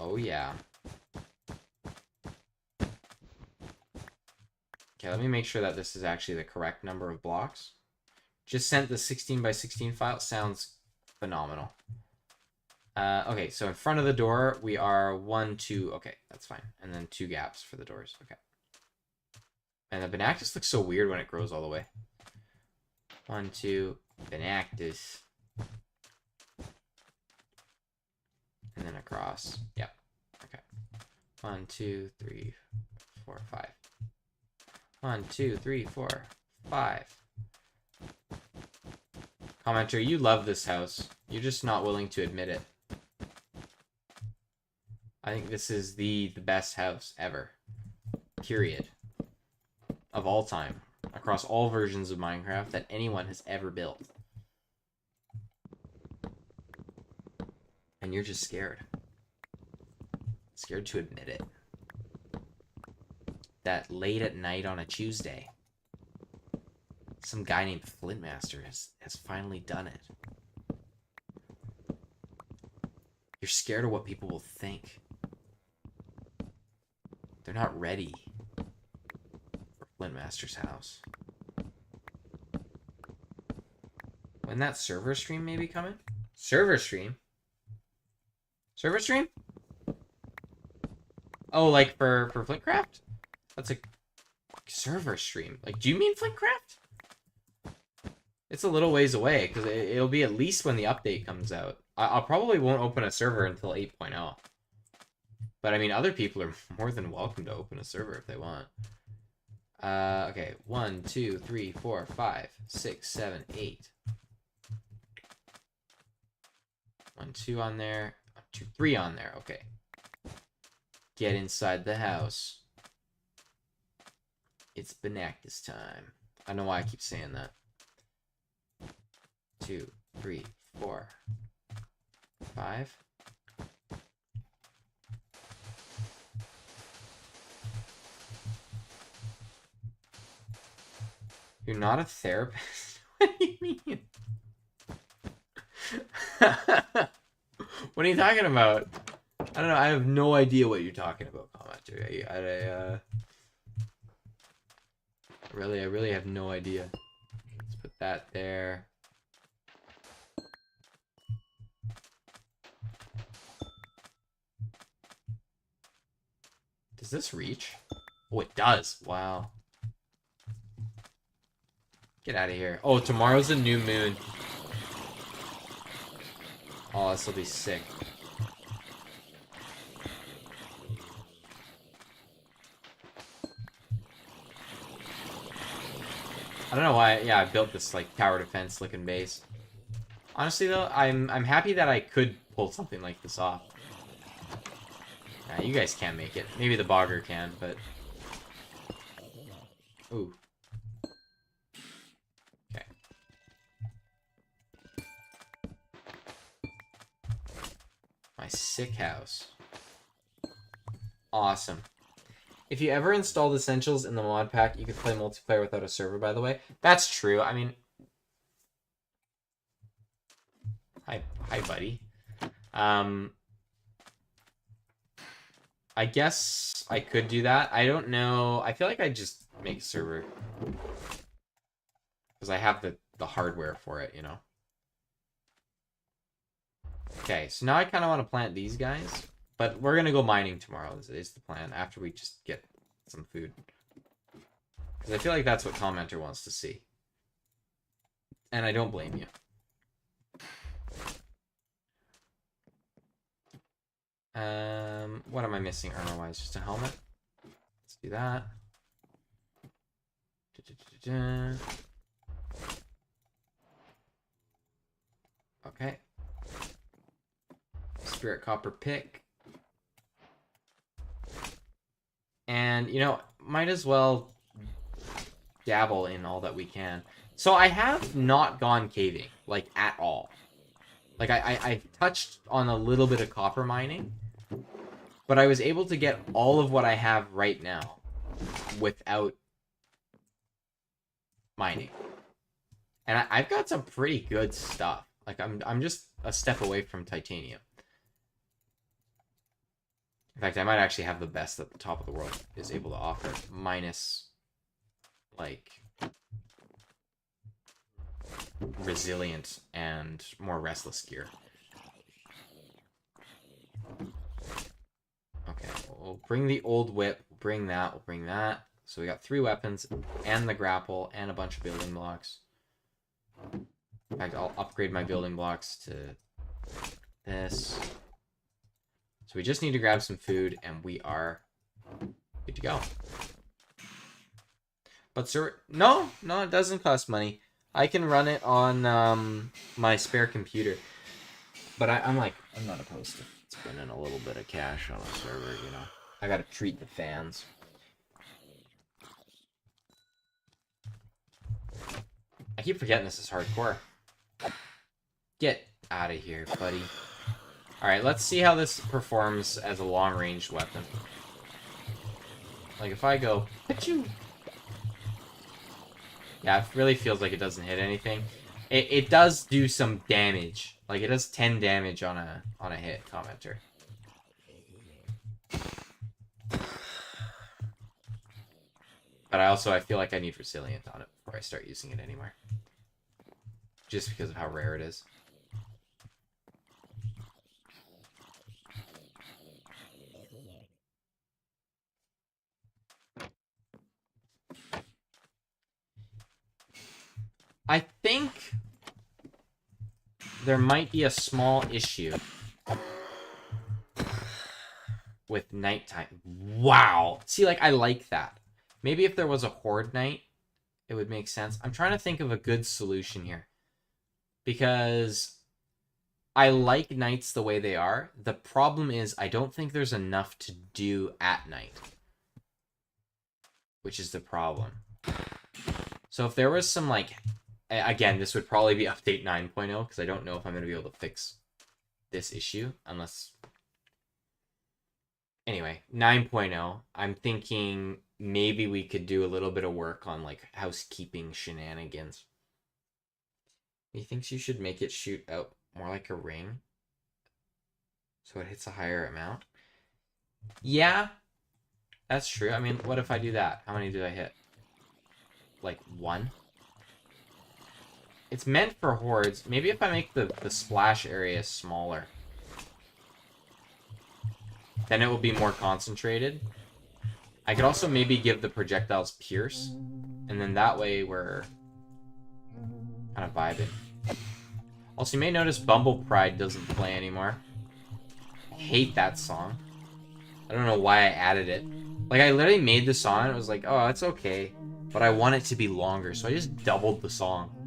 Oh, yeah. Okay, let me make sure that this is actually the correct number of blocks. Just sent the 16 by 16 file. Sounds phenomenal. Okay, so in front of the door, we are 1, 2. Okay, that's fine. And then 2 gaps for the doors. Okay. And the Benactus looks so weird when it grows all the way. 1, 2, Benactus. And then across. Yep. Okay. 1, 2, 3, 4, 5. 1, 2, 3, 4, 5. Commenter, you love this house. You're just not willing to admit it. I think this is the best house ever. Period. Of all time. Across all versions of Minecraft that anyone has ever built. And you're just scared. Scared to admit it. That late at night on a Tuesday, some guy named Flintmaster has finally done it. You're scared of what people will think. They're not ready for Flintmaster's house. When that server stream maybe coming? Server stream? Server stream? Oh, like for Flintcraft? That's a server stream. Like, do you mean Flintcraft? It's a little ways away, because it'll be at least when the update comes out. I probably won't open a server until 8.0. But, I mean, other people are more than welcome to open a server if they want. Okay. 1, 2, 3, 4, 5, 6, 7, 8. 1, 2 on there. 1, 2, 3 on there. Okay. Get inside the house. It's Benactus time. I don't know why I keep saying that. 2, 3, 4, 5. You're not a therapist? What do you mean? What are you talking about? I don't know. I have no idea what you're talking about, commenter. I really have no idea. Let's put that there. Does this reach? Oh, it does. Wow. Get out of here. Oh, tomorrow's a new moon. Oh, this will be sick. I don't know why. Yeah, I built this like tower defense looking base. Honestly, though, I'm happy that I could pull something like this off. Nah, you guys can't make it. Maybe the bogger can, but ooh. Okay. My sick house. Awesome. If you ever installed Essentials in the mod pack, you could play multiplayer without a server, by the way. That's true. I mean... Hi, buddy. I guess I could do that. I don't know. I feel like I'd just make a server. Because I have the hardware for it, you know? Okay, so now I kind of want to plant these guys. But we're going to go mining tomorrow, is the plan, after we just get some food. Because I feel like that's what commenter wants to see. And I don't blame you. What am I missing armor-wise? Just a helmet? Let's do that. Okay. Spirit copper pick. And, you know, might as well dabble in all that we can. So I have not gone caving, like, at all. Like, I touched on a little bit of copper mining, but I was able to get all of what I have right now without mining. And I've got some pretty good stuff. Like, I'm just a step away from titanium. In fact, I might actually have the best that the top of the world is able to offer, minus, like, resilient and more restless gear. Okay, we'll bring the old whip, bring that, we'll bring that. So we got 3 weapons, and the grapple, and a bunch of building blocks. In fact, I'll upgrade my building blocks to this. So we just need to grab some food, and we are good to go. But sir, no, it doesn't cost money. I can run it on my spare computer. But I'm not opposed to spending a little bit of cash on a server, you know. I gotta treat the fans. I keep forgetting this is hardcore. Get out of here, buddy. Alright, let's see how this performs as a long-range weapon. Like, if I go... Achoo! Yeah, it really feels like it doesn't hit anything. It does do some damage. Like, it does 10 damage on a hit, commenter. But I feel like I need Resilient on it before I start using it anymore. Just because of how rare it is. I think there might be a small issue with nighttime. Wow. See, like, I like that. Maybe if there was a horde night, it would make sense. I'm trying to think of a good solution here. Because I like nights the way they are. The problem is I don't think there's enough to do at night. Which is the problem. So if there was some, like... Again, this would probably be update 9.0, because I don't know if I'm going to be able to fix this issue, unless... Anyway, 9.0, I'm thinking maybe we could do a little bit of work on, like, housekeeping shenanigans. He thinks you should make it shoot out more like a ring, so it hits a higher amount. Yeah, that's true. I mean, what if I do that? How many did I hit? Like, 1? It's meant for hordes. Maybe if I make the splash area smaller, then it will be more concentrated. I could also maybe give the projectiles pierce, and then that way we're kind of vibing. Also, you may notice Bumble Pride doesn't play anymore. I hate that song. I don't know why I added it. Like, I literally made the song, and it was like, oh, it's okay, but I want it to be longer, so I just doubled the song.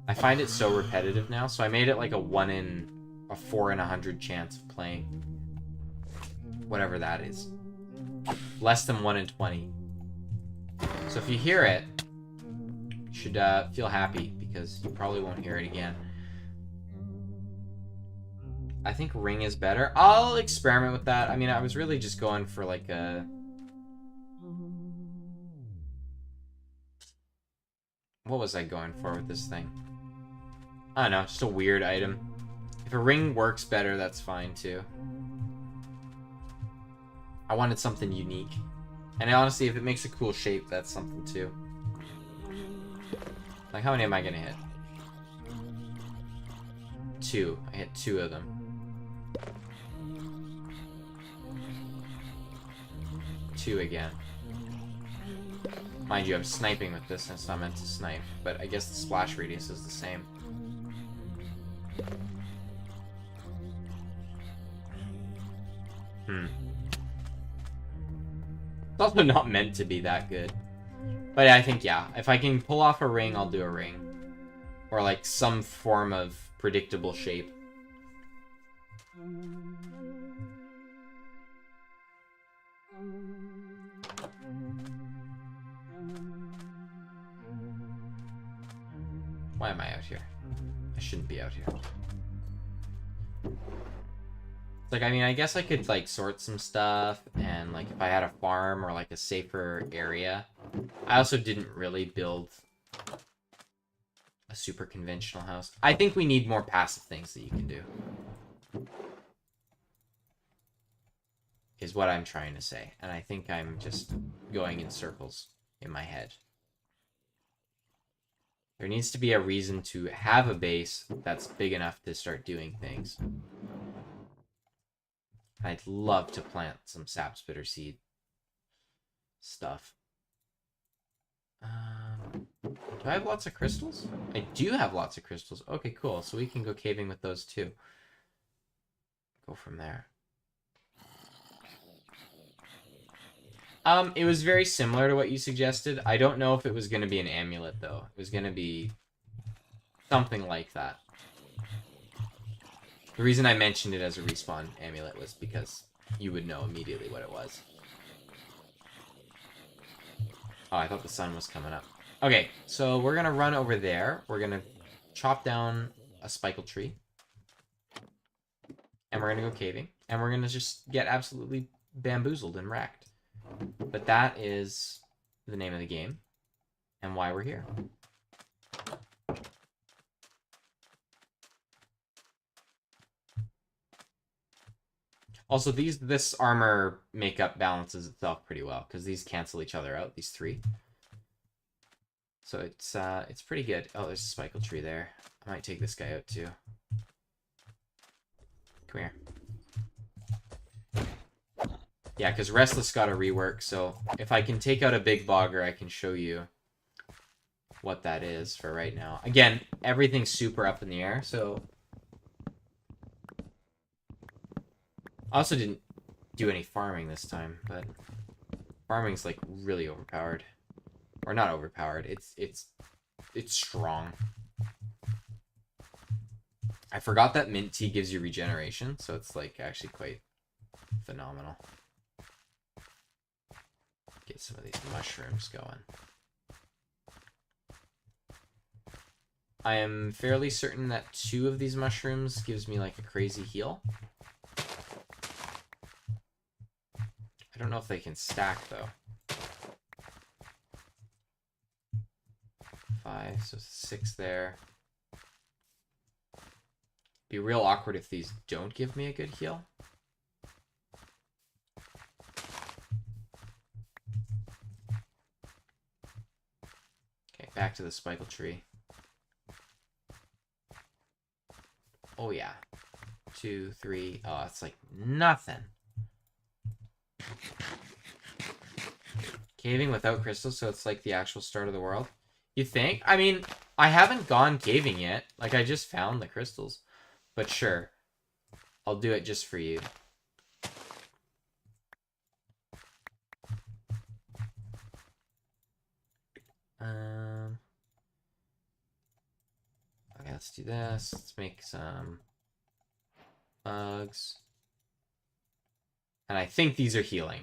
I find it so repetitive now, so I made it like a 4 in 100 chance of playing. Whatever that is. Less than 1 in 20. So if you hear it, you should feel happy, because you probably won't hear it again. I think ring is better. I'll experiment with that. I mean, I was really just going for like a... What was I going for with this thing? I don't know, just a weird item. If a ring works better, that's fine too. I wanted something unique. And honestly, if it makes a cool shape, that's something too. Like, how many am I gonna hit? 2. I hit 2 of them. 2 again. Mind you, I'm sniping with this, and it's not meant to snipe. But I guess the splash radius is the same. It's also not meant to be that good. But I think, yeah, if I can pull off a ring, I'll do a ring. Or, like, some form of predictable shape. Why am I out here? I shouldn't be out here. Like, I mean, I guess I could, like, sort some stuff, and, like, if I had a farm or, like, a safer area. I also didn't really build a super conventional house. I think we need more passive things that you can do. Is what I'm trying to say. And I think I'm just going in circles in my head. There needs to be a reason to have a base that's big enough to start doing things. I'd love to plant some sap spitter seed stuff. Do I have lots of crystals? I do have lots of crystals. Okay, cool. So we can go caving with those too. Go from there. It was very similar to what you suggested. I don't know if it was going to be an amulet, though. It was going to be something like that. The reason I mentioned it as a respawn amulet was because you would know immediately what it was. Oh, I thought the sun was coming up. Okay, so we're going to run over there. We're going to chop down a spikle tree. And we're going to go caving. And we're going to just get absolutely bamboozled and wrecked. But that is the name of the game and why we're here. Also, this armor makeup balances itself pretty well because these cancel each other out. These three. So it's pretty good. Oh, there's a spikle tree there. I might take this guy out too. Come here. Yeah, because Restless got a rework, so if I can take out a big bogger, I can show you what that is for right now. Again, everything's super up in the air, so... I also didn't do any farming this time, but farming's like really overpowered. Or not overpowered, it's strong. I forgot that mint tea gives you regeneration, so it's like actually quite phenomenal. Get some of these mushrooms going. I am fairly certain that 2 of these mushrooms gives me like a crazy heal. I don't know if they can stack though. 5, so 6 there. Be real awkward if these don't give me a good heal. Okay, back to the spikle tree. Oh yeah. 2, 3. Oh, it's like nothing. Caving without crystals, so it's like the actual start of the world. You think? I mean, I haven't gone caving yet. Like, I just found the crystals. But sure. I'll do it just for you. Okay, let's do this. Let's make some bugs. And I think these are healing.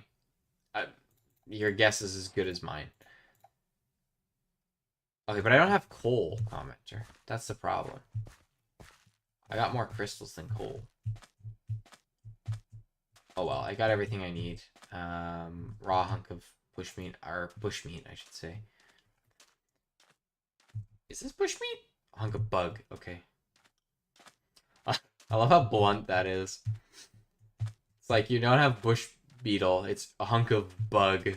Your guess is as good as mine. Okay, but I don't have coal, commenter. That's the problem. I got more crystals than coal. Oh well, I got everything I need. Raw hunk of bushmeat, or bushmeat, I should say. Is this bushmeat? A hunk of bug, okay. I love how blunt that is. It's like you don't have bush beetle, it's a hunk of bug.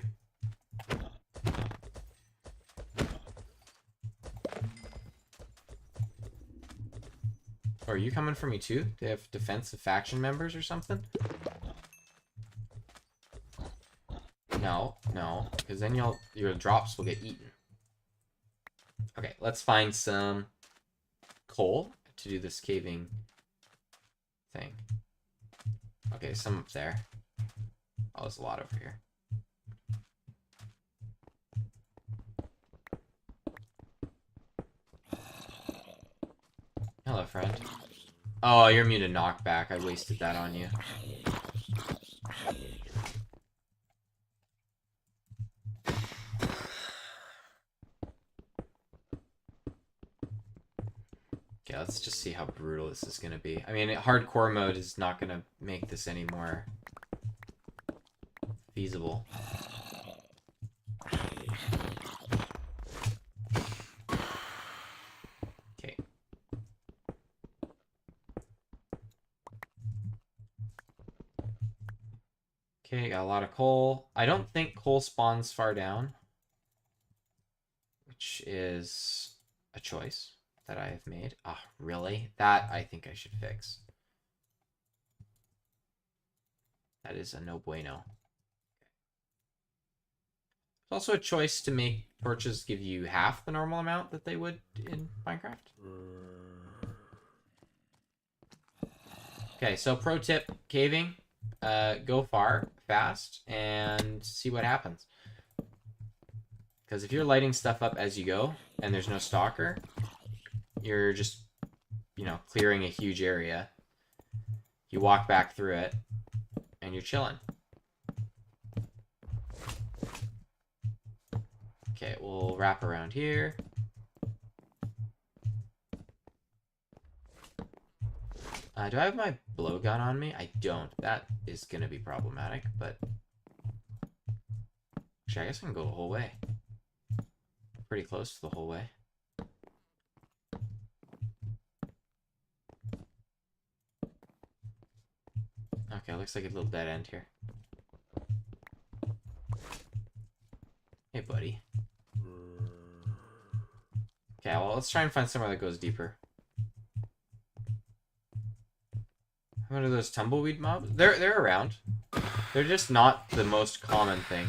Are you coming for me too? Do they have defensive faction members or something? No, no, because then your drops will get eaten. Okay, let's find some coal to do this caving thing. Okay, some up there. Oh, there's a lot over here. Hello, friend. Oh, you're immune to knockback. I wasted that on you. Okay, let's just see how brutal this is going to be. I mean, hardcore mode is not going to make this any more feasible. Okay. Okay, got a lot of coal. I don't think coal spawns far down, which is a choice that I have made. Ah, really? That I think I should fix. That is a no bueno. It's also a choice to make torches give you half the normal amount that they would in Minecraft. Okay, so pro tip, caving. Go far, fast, and see what happens. Because if you're lighting stuff up as you go, and there's no stalker, you're just, you know, clearing a huge area. You walk back through it, and you're chilling. Okay, we'll wrap around here. Do I have my blowgun on me? I don't. That is going to be problematic, but... Actually, I guess I can go the whole way. Pretty close to the whole way. Okay, looks like a little dead end here. Hey, buddy. Okay, well, let's try and find somewhere that goes deeper. What are those tumbleweed mobs? They're around. They're just not the most common thing.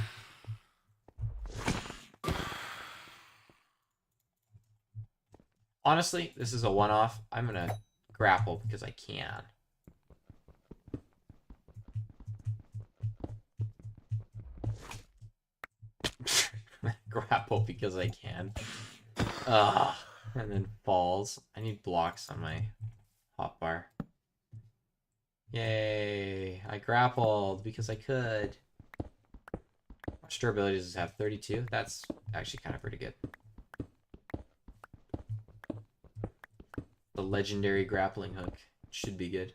Honestly, this is a one-off. I'm gonna grapple because I can. Grapple because I can. Ugh. And then falls. I need blocks on my hotbar. Yay. I grappled because I could. What durability does it have? 32? That's actually kind of pretty good. The legendary grappling hook should be good.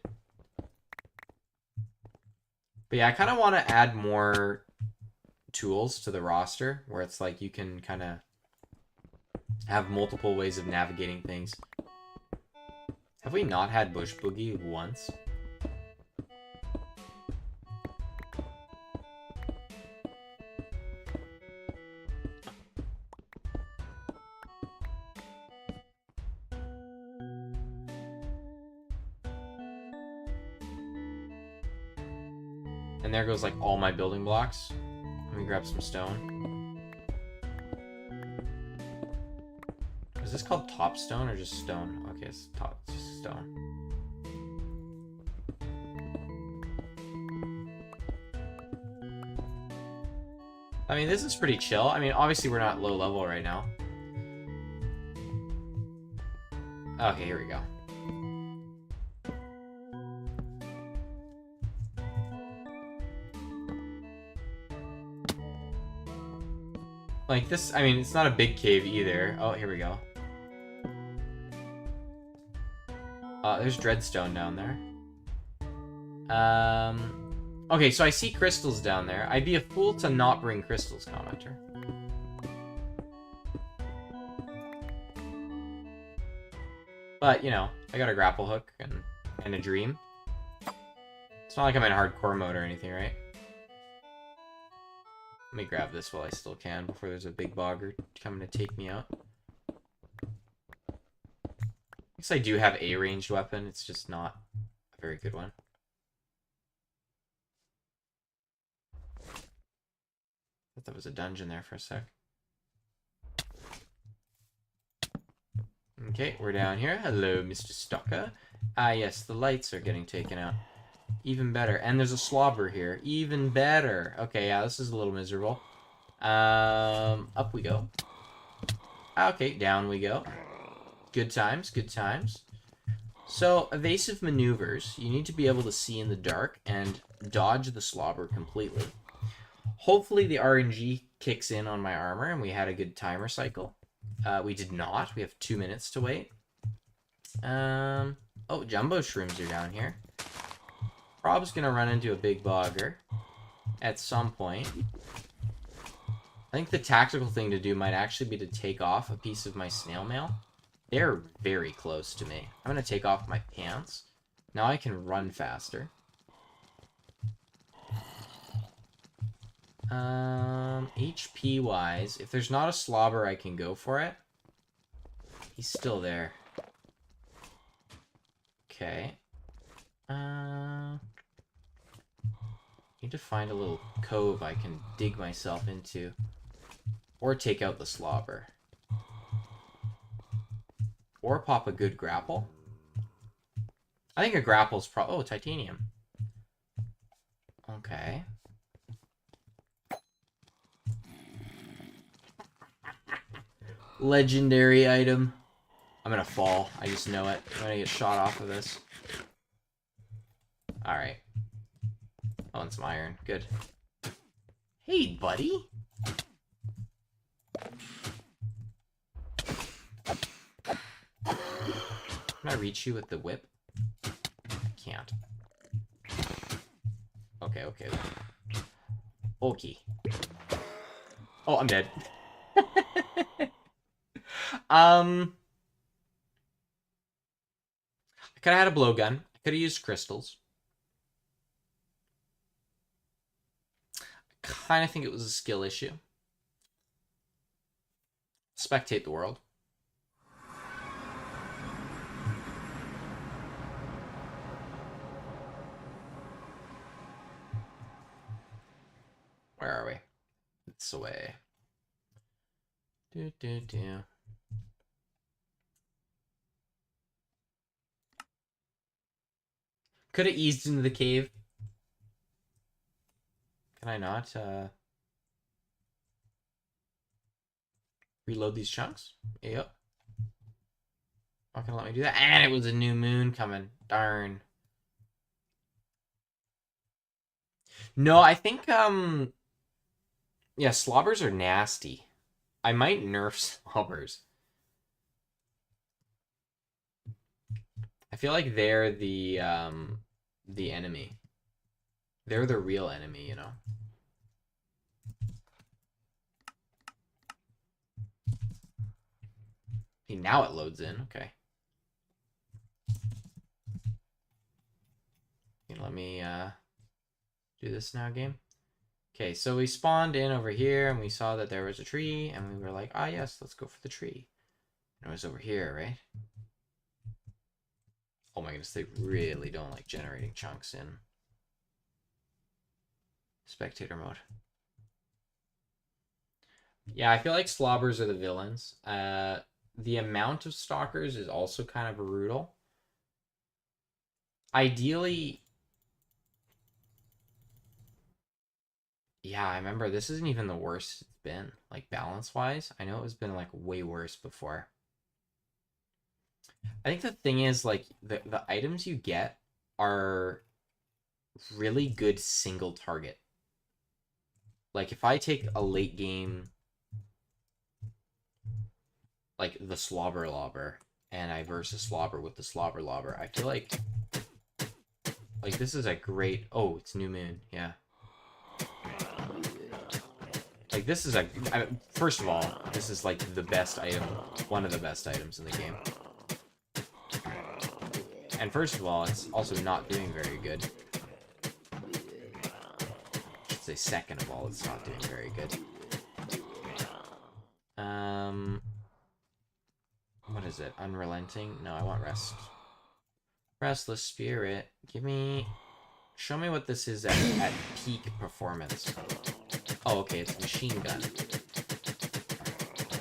But yeah, I kind of want to add more tools to the roster where it's like you can kind of have multiple ways of navigating things. Have we not had Bush Boogie once? And there goes like all my building blocks. Let me grab some stone. Is this called top stone or just stone? Okay, it's top, it's just stone. I mean, this is pretty chill. I mean, obviously we're not low level right now. Okay, here we go. Like this, I mean, it's not a big cave either. Oh, here we go. There's Dreadstone down there. Okay, so I see crystals down there. I'd be a fool to not bring crystals, commenter. But, you know, I got a grapple hook and a dream. It's not like I'm in hardcore mode or anything, right? Let me grab this while I still can before there's a big bogger coming to take me out. I guess I do have a ranged weapon, it's just not a very good one. I thought that was a dungeon there for a sec. Okay, we're down here. Hello, Mr. Stalker. Ah, yes, the lights are getting taken out. Even better. And there's a slobber here. Even better. Okay, yeah, this is a little miserable. Up we go. Okay, down we go. Good times, good times. So, evasive maneuvers. You need to be able to see in the dark and dodge the slobber completely. Hopefully the RNG kicks in on my armor and we had a good timer cycle. We did not. We have 2 minutes to wait. Oh, jumbo shrooms are down here. Prob's gonna run into a big bogger at some point. I think the tactical thing to do might actually be to take off a piece of my snail mail. They're very close to me. I'm gonna take off my pants. Now I can run faster. HP wise, if there's not a slobber, I can go for it. He's still there. Okay. Need to find a little cove I can dig myself into. Or take out the slobber. Or pop a good grapple. I think a grapple's oh, titanium. Okay. Legendary item. I'm gonna fall. I just know it. I'm gonna get shot off of this. Alright. Oh, and some iron. Good. Hey, buddy. Can I reach you with the whip? I can't. Okay, okay. Okay. Oh, I'm dead. I could have had a blowgun. I could have used crystals. kind of think it was a skill issue. Spectate the world. Where are we? It's away. Could have eased into the cave. Can I not reload these chunks? Yep. Not gonna let me do that. And it was a new moon coming. Darn. No, I think yeah, slobbers are nasty. I might nerf slobbers. I feel like they're the enemy. They're the real enemy, you know. Okay, now it loads in. Okay. Okay, let me do this now, game. Okay, so we spawned in over here and we saw that there was a tree and we were like, ah, yes, let's go for the tree. And it was over here, right? Oh my goodness, they really don't like generating chunks in spectator mode. Yeah, I feel like slobbers are the villains. The amount of stalkers is also kind of brutal. Ideally, yeah, I remember this isn't even the worst it's been, like balance-wise. I know it's been like way worse before. I think the thing is like the items you get are really good single target. Like if I take a late game like the slobber lobber and I versus slobber with the slobber lobber, I feel like this is a great, oh, it's new moon, yeah. Like this is first of all, this is like the best item, one of the best items in the game. And first of all, it's also not doing very good. I should say second of all, it's not doing very good. What is it? Unrelenting? No, I want rest. Restless spirit. Show me what this is at peak performance. Oh, okay, it's machine gun.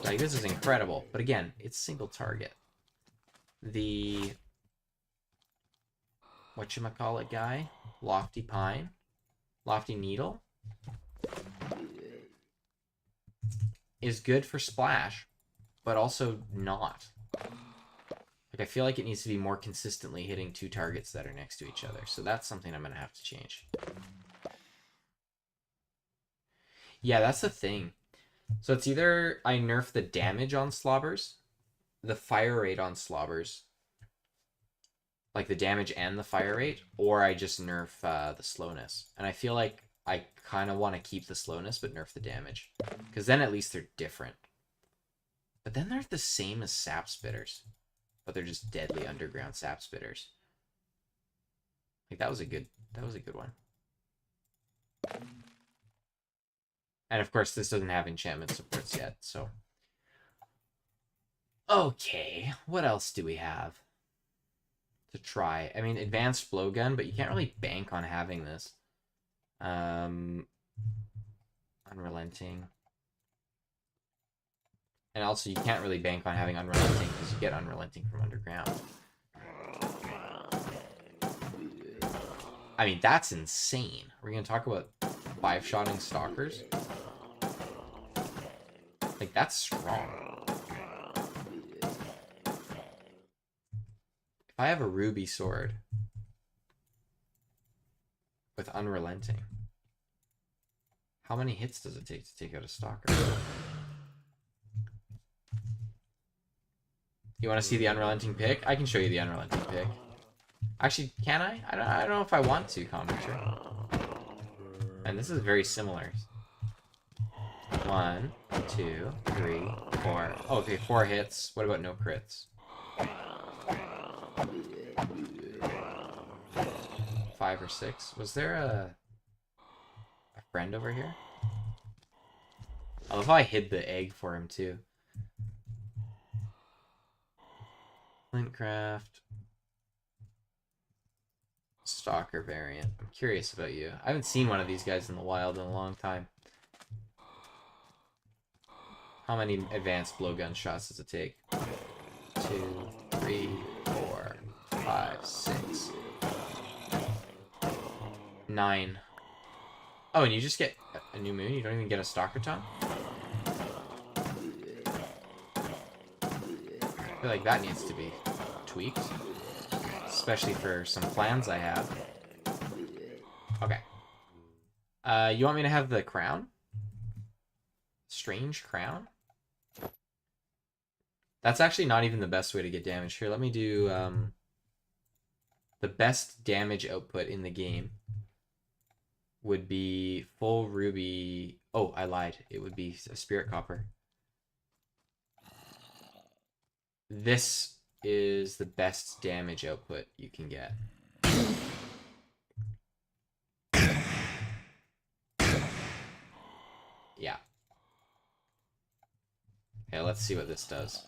Like, this is incredible. But again, it's single target. The whatchamacallit guy? Lofty Pine? Lofty Needle? Is good for splash, but also not. Like, I feel like it needs to be more consistently hitting two targets that are next to each other. So that's something I'm going to have to change. Yeah, that's the thing. So it's either I nerf the damage on slobbers, the fire rate on slobbers, like the damage and the fire rate, or I just nerf the slowness. And I feel like I kind of want to keep the slowness, but nerf the damage. Because then at least they're different. But then they're the same as sap spitters. But they're just deadly underground sap spitters. Like that was a good one. And of course this doesn't have enchantment supports yet, so. Okay, what else do we have to try? I mean, advanced blowgun, but you can't really bank on having this. Unrelenting. And also, you can't really bank on having Unrelenting because you get Unrelenting from underground. I mean, that's insane. We're going to talk about 5-shotting stalkers? Like, that's strong. If I have a ruby sword with Unrelenting, how many hits does it take to take out a stalker? You want to see the Unrelenting pick? I can show you the Unrelenting pick. Actually, can I? I don't know if I want to, commenter. And this is very similar. 1, 2, 3, 4. Oh, okay, 4 hits. What about no crits? 5 or 6. Was there a friend over here? I love how I hid the egg for him, too. Flintcraft. Stalker variant. I'm curious about you. I haven't seen one of these guys in the wild in a long time. How many advanced blowgun shots does it take? 2, 3, 4, 5, 6, 9. Oh, and you just get a new moon? You don't even get a stalker tongue? I feel like that needs to be tweaked. Especially for some plans I have. Okay. You want me to have the crown? Strange crown? That's actually not even the best way to get damage. Here, let me do the best damage output in the game would be full ruby. Oh, I lied. It would be a spirit copper. This is the best damage output you can get. Yeah. Okay, let's see what this does.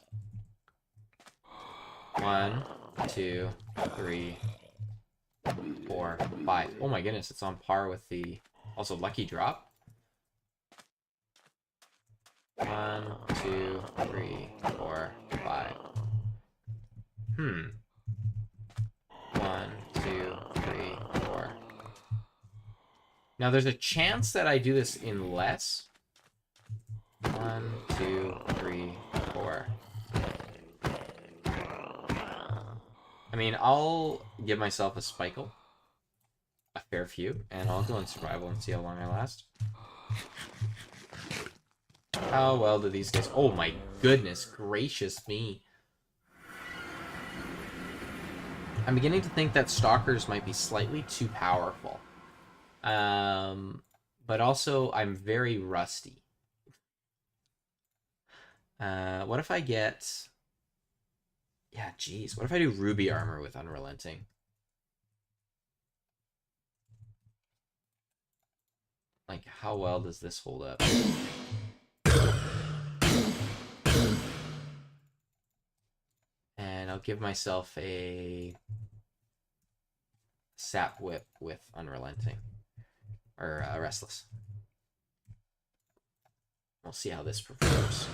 1, 2, 3, 4, 5. Oh my goodness, it's on par with the also lucky drop. 1, 2, 3, 4, 5. 1, 2, 3, 4. Now there's a chance that I do this in less. 1, 2, 3, 4. I mean, I'll give myself a spikle. A fair few. And I'll go in survival and see how long I last. How well do these guys... Oh my goodness gracious me. I'm beginning to think that stalkers might be slightly too powerful. But also, I'm very rusty. What if I get... Yeah, geez. What if I do ruby armor with unrelenting? Like, how well does this hold up? And I'll give myself a sap whip with unrelenting. Or restless. We'll see how this performs.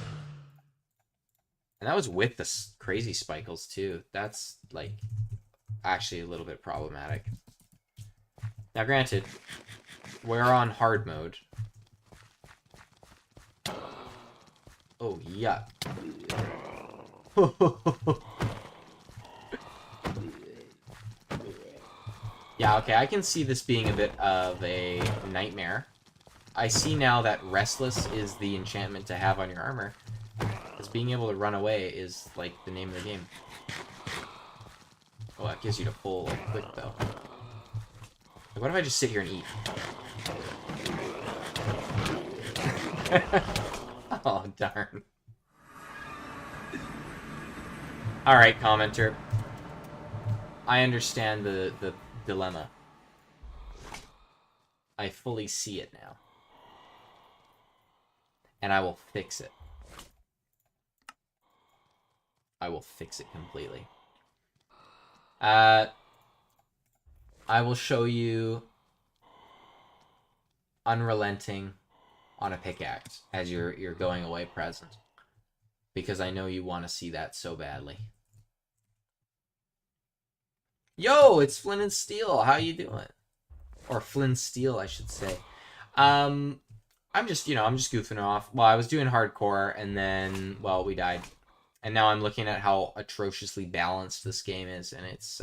And that was with the crazy spikles, too. That's, like, actually a little bit problematic. Now, granted, we're on hard mode. Oh, yuck. Yeah, okay, I can see this being a bit of a nightmare. I see now that Restless is the enchantment to have on your armor. Because being able to run away is, like, the name of the game. Oh, that gives you to pull, like, quick, though. Like, what if I just sit here and eat? Oh, darn. Alright, commenter. I understand the dilemma. I fully see it now. And I will fix it. I will fix it completely. I will show you unrelenting on a pickaxe as your going away present. Because I know you want to see that so badly. Yo, it's Flint and Steel. How you doing? Or Flint Steel, I should say. I'm just goofing off. Well, I was doing hardcore, and then, well, we died. And now I'm looking at how atrociously balanced this game is, and it's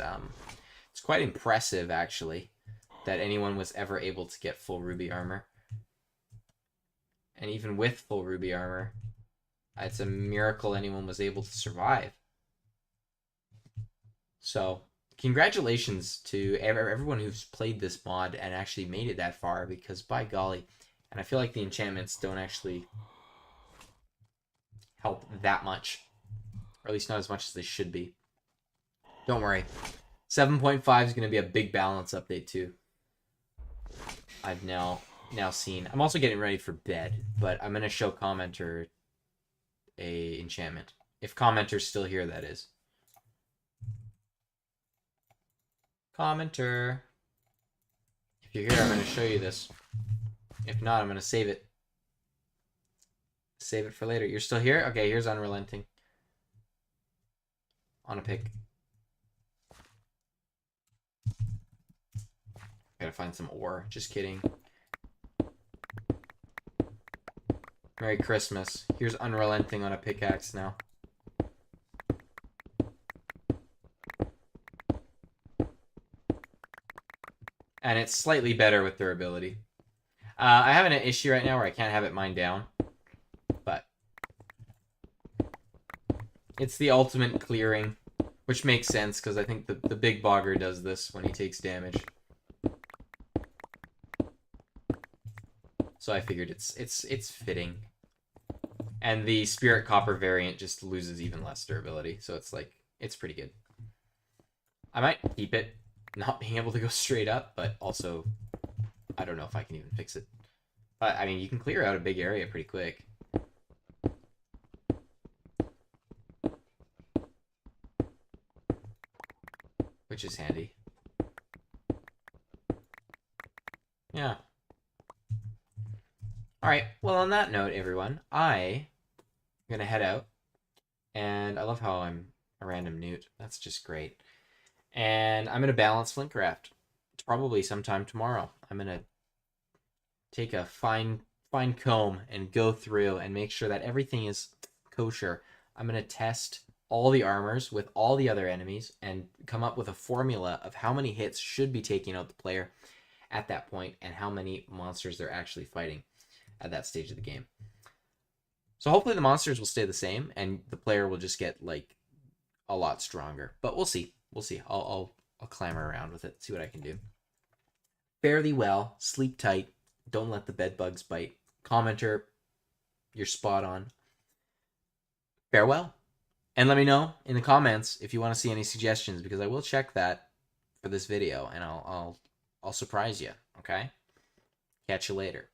quite impressive, actually, that anyone was ever able to get full ruby armor. And even with full ruby armor, it's a miracle anyone was able to survive. So, congratulations to everyone who's played this mod and actually made it that far, because by golly, and I feel like the enchantments don't actually help that much. Or at least not as much as they should be. Don't worry. 7.5 is going to be a big balance update too. I've now now seen. I'm also getting ready for bed, but I'm gonna show Commenter a enchantment. If Commenter's still here, that is. Commenter. If you're here, I'm gonna show you this. If not, I'm gonna save it. Save it for later. You're still here? Okay, here's Unrelenting. On a pick. Gotta find some ore. Just kidding. Merry Christmas. Here's Unrelenting on a pickaxe now. And it's slightly better with durability. I have an issue right now where I can't have it mined down. But it's the ultimate clearing, which makes sense because I think the big bogger does this when he takes damage. So I figured it's fitting. And the Spirit Copper variant just loses even less durability, so it's like it's pretty good. I might keep it, not being able to go straight up, but also I don't know if I can even fix it. But I mean, you can clear out a big area pretty quick. Which is handy. Yeah. Alright, well on that note, everyone, I'm gonna head out. And I love how I'm a random newt. That's just great. And I'm gonna balance Flintcraft. Probably sometime tomorrow. I'm gonna take a fine comb and go through and make sure that everything is kosher. I'm gonna test all the armors with all the other enemies and come up with a formula of how many hits should be taking out the player at that point and how many monsters they're actually fighting at that stage of the game. So hopefully the monsters will stay the same and the player will just get like a lot stronger. But we'll see. We'll see. I'll clamor around with it, see what I can do. Fare thee well. Sleep tight. Don't let the bed bugs bite. Commenter, you're spot on. Farewell. And let me know in the comments if you want to see any suggestions because I will check that for this video and I'll surprise you. Okay? Catch you later.